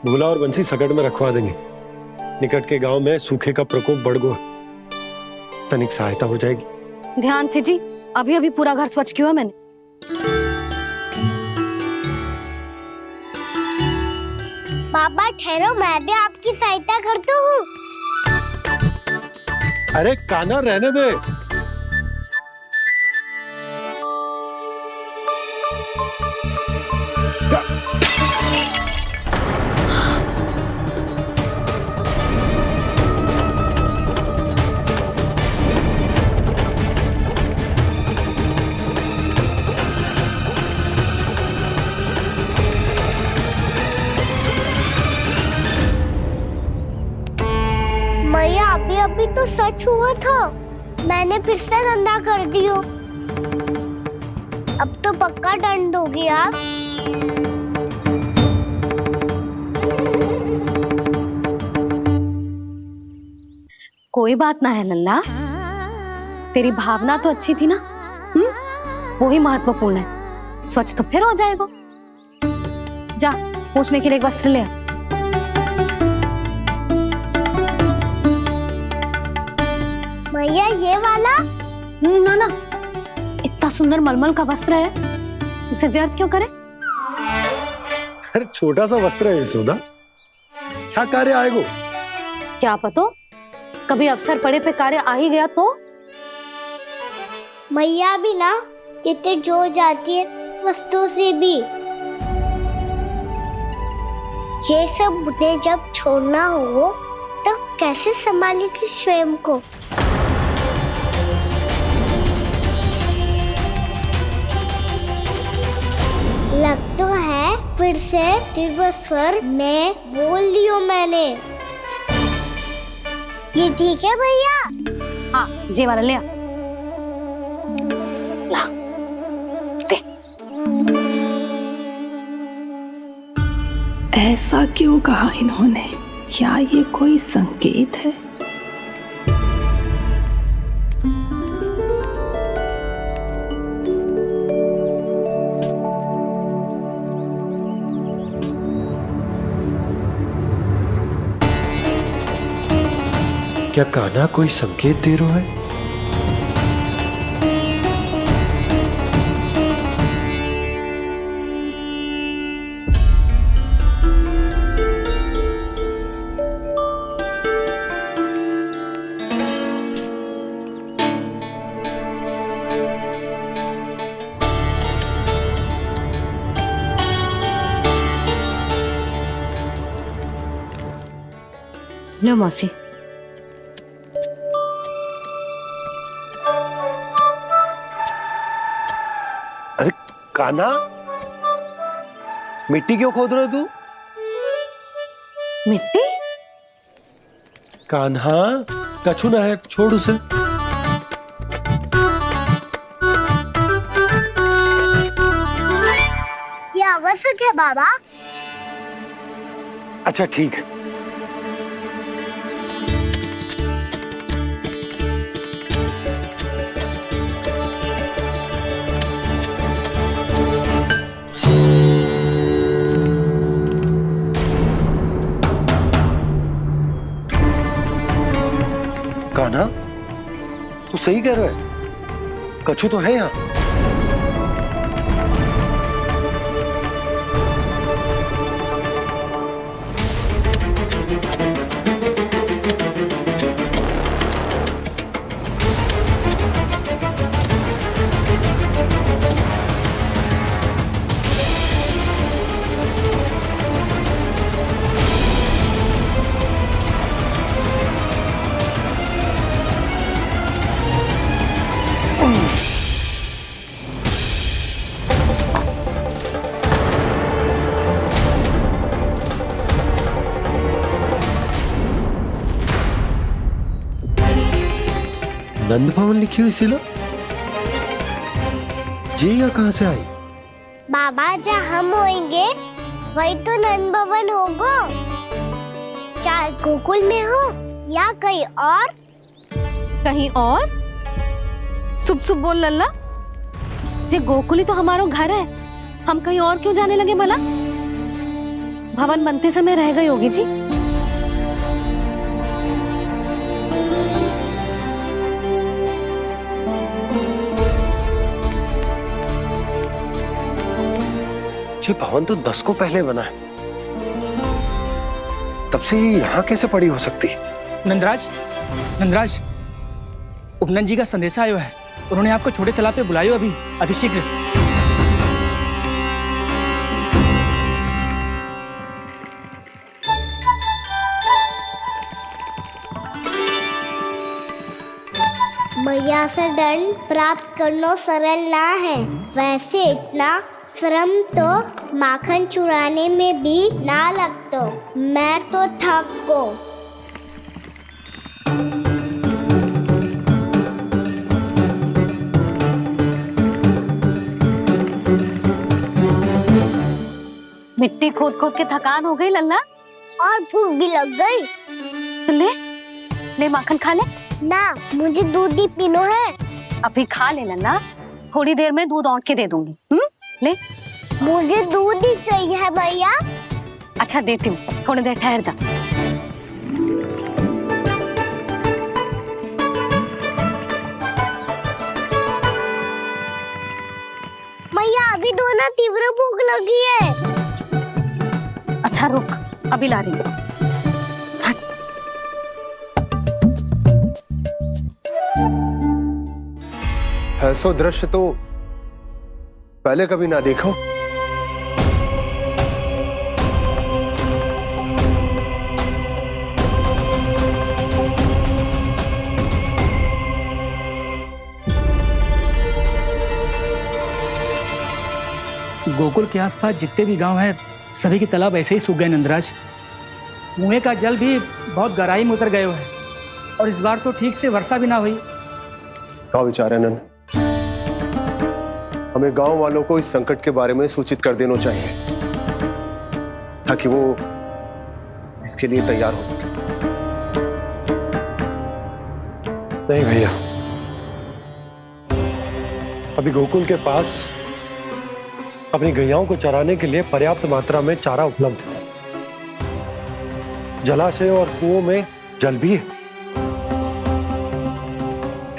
भूला और बंसी सकट में रखवा देंगे। निकट के गांव में सूखे का प्रकोप बढ़ गया, तनिक सहायता हो जाएगी।
ध्यान से जी, अभी अभी पूरा घर स्वच्छ किया है मैंने।
पापा ठहरो, मैं भी आपकी सहायता करता हूँ।
अरे कान्हा रहने दे।
मैया अभी अभी तो सच हुआ था, मैंने फिर से गंदा कर दियो। अब तो पक्का दंड दोगी आप।
कोई बात ना है लल्ला, तेरी भावना तो अच्छी थी ना, वो ही महत्वपूर्ण है। स्वच्छ तो फिर हो जाएगा। जा पूछने के लिए एक वस्त्र ले आ।
भैया ये वाला?
ना ना, इतना सुंदर मलमल का वस्त्र है, उसे व्यर्थ क्यों करे?
अरे छोटा सा वस्त्र है यशोदा, क्या कार्य आएगा?
क्या पता, कभी अवसर पड़े पे कार्य आ ही गया तो।
मैया भी ना कितने जो जाती है वस्तुओं से भी। ये सब मुझे जब छोड़ना हो तो कैसे संभालेगी स्वयं को? लग तो है फिर से तिरस्वर में बोल दियो मैंने। ये ठीक है भैया?
हाँ, ये वाला ले आ। ला, दे।
ऐसा क्यों कहा इन्होंने? क्या ये कोई संकेत है?
क्या कान्हा कोई संकेत दे रहा है?
लो मौसी।
अरे कान्हा, मिट्टी क्यों खोद रहे हो तू?
मिट्टी?
कान्हा, कछु ना है, छोड़ उसे।
ये आवश्यक है बाबा।
अच्छा ठीक है। कान्हा, तू सही कह रहा है, कछु तो है यहाँ। नंद भवन लिखी हुई शिला, जी यहाँ कहाँ से आई?
बाबा जहाँ हम होंगे वही तो नंद भवन होगा। चाहे गोकुल में हो या कहीं और।
कहीं और? सुब सुब बोल लल्ला। जे गोकुली तो हमारा घर है, हम कहीं और क्यों जाने लगे भला? भवन बनते समय रह गए योगी जी।
ये भवन तो 10 को पहले बना है, तब से ये यहाँ कैसे पड़ी हो सकती?
नंदराज, नंदराज, उपनंद जी का संदेशा आयो है। उन्होंने आपको छोटे तालाब पे बुलायो अभी, अतिशीघ्र।
मैया से दंड प्राप्त करना सरल ना है। वैसे इतना श्रम तो माखन चुराने में भी ना लगता। मैं तो थक गो।
मिट्टी खोद खोद के थकान हो गई लल्ला,
और भूख भी लग गई।
तो ले ले माखन खा ले।
ना, मुझे दूध ही पीना है।
अभी खा ले लल्ला, थोड़ी देर में दूध औंट के दे दूंगी। ले।
मुझे दूध ही चाहिए भैया।
अच्छा देती हूँ, थोड़ी देर ठहर जा।
भैया अभी तो ना तीव्र भूख लगी है।
अच्छा रुक, अभी ला रही हूँ।
ऐसा दृश्य तो पहले कभी ना देखो।
गोकुल के आसपास जितने भी गांव हैं, सभी के तालाब ऐसे ही सूख गए नंदराज। कुएं का जल भी बहुत गहराई में उतर गए है, और इस बार तो ठीक से वर्षा भी ना हुई।
क्या विचार है नंद? हमें गांव वालों को इस संकट के बारे में सूचित कर देना चाहिए, ताकि वो इसके लिए तैयार हो सके। नहीं भैया, अभी गोकुल के पास अपनी गैयाओं को चराने के लिए पर्याप्त मात्रा में चारा उपलब्ध है। जलाशय और कुओं में जल भी है।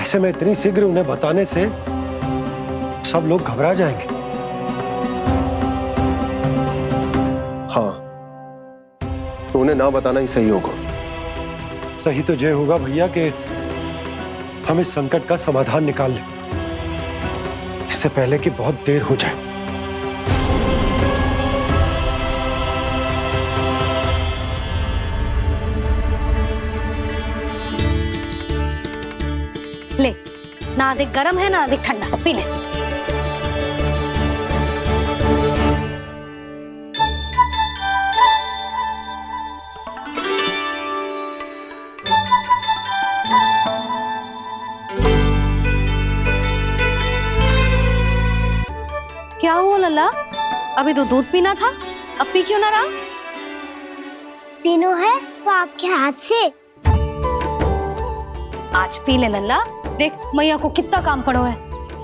ऐसे में इतनी शीघ्र उन्हें बताने से सब लोग घबरा जाएंगे। हाँ, तो उन्हें ना बताना ही सही होगा। सही तो ये होगा भैया कि हम इस संकट का समाधान निकाल लें, इससे पहले कि बहुत देर हो जाए।
ना अधिक गर्म है ना अधिक ठंडा, पी ले। क्या हुआ लल्ला? अभी तो दूध पीना था, अब पी क्यों ना रहा?
पीनो है तो आपके हाथ से।
आज पी ले लल्ला, देख मैया को कितना काम पड़ो है।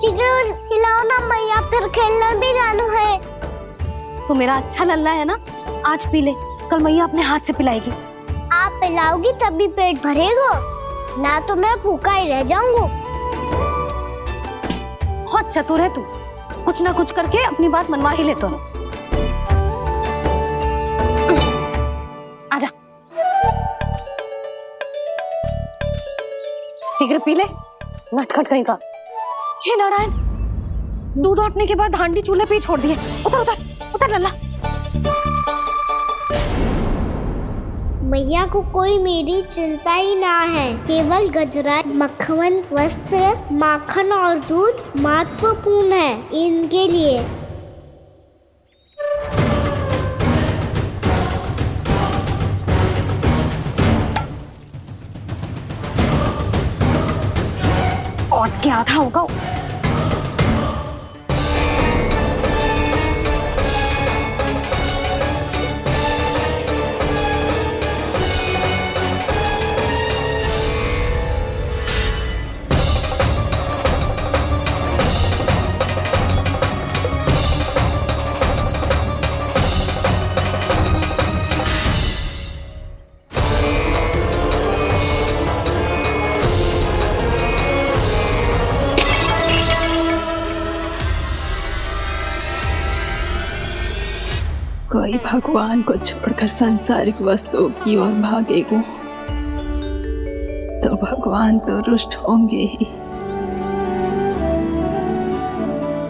शीघ्र पिलाओ ना मैया, फिर खेलने भी जाना है।
तू मेरा अच्छा लल्ला है ना, आज पी ले, कल मैया अपने हाथ से पिलाएगी।
आप पिलाओगी तभी पेट भरेगा, ना तो मैं भूखा ही रह जाऊंगा।
बहुत चतुर है तू, कुछ ना कुछ करके अपनी बात मनवा ही लेता है। आजा, शीघ्र पी ले, नटखट कहीं का। हे नारायण, दूध औटने के बाद हांडी चूल्हे पे ही छोड़ दिए। उतर उतर उतर लल्ला।
मैया को कोई मेरी चिंता ही ना है, केवल गजरा, मक्खन, वस्त्र, माखन और दूध महत्वपूर्ण है इनके लिए।
और क्या आधा होगा।
कोई भगवान को छोड़कर सांसारिक वस्तुओं की ओर भागेगा तो भगवान तो रुष्ट होंगे ही,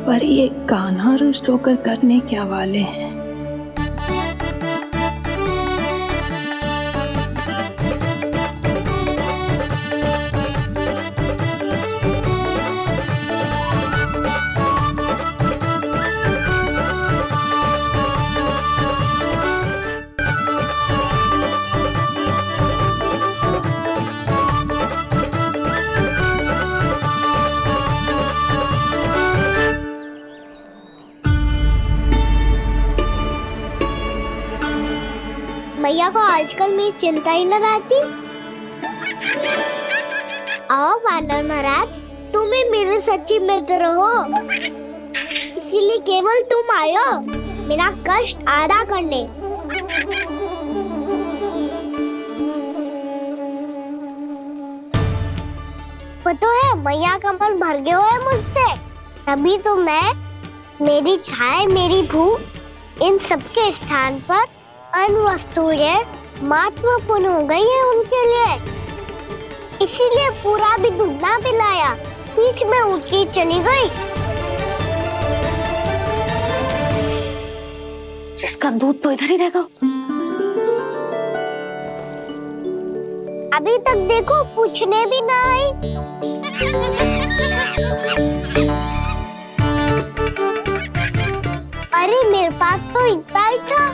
पर ये कान्हा रुष्ट होकर करने क्या वाले हैं?
मैया को आजकल मेरी चिंता ही न रहती। आओ वानर महाराज, तुम ही मेरे सच्ची मित्र हो, इसीलिए केवल तुम आयो मेरा कष्ट आधा करने। पता है मैया का मन भर गया है मुझसे, तभी तो मैं, मेरी छाया, मेरी भूख, इन सबके स्थान पर अन्य वस्तुएं महत्वपूर्ण हो गई है उनके लिए, इसीलिए पूरा भी दूध ना पिलाया, बीच में उठ के चली गई।
जिसका दूध तो इधर ही रहेगा।
अभी तक देखो पूछने भी ना आई। अरे मेरे पास तो इतना ही था।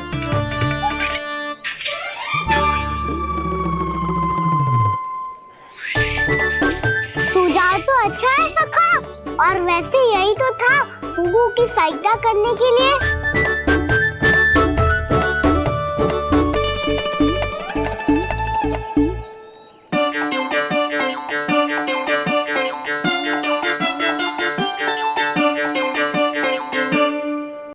सुझाव तो अच्छा है सखा, और वैसे यही तो था गुगु की सहायता करने के लिए।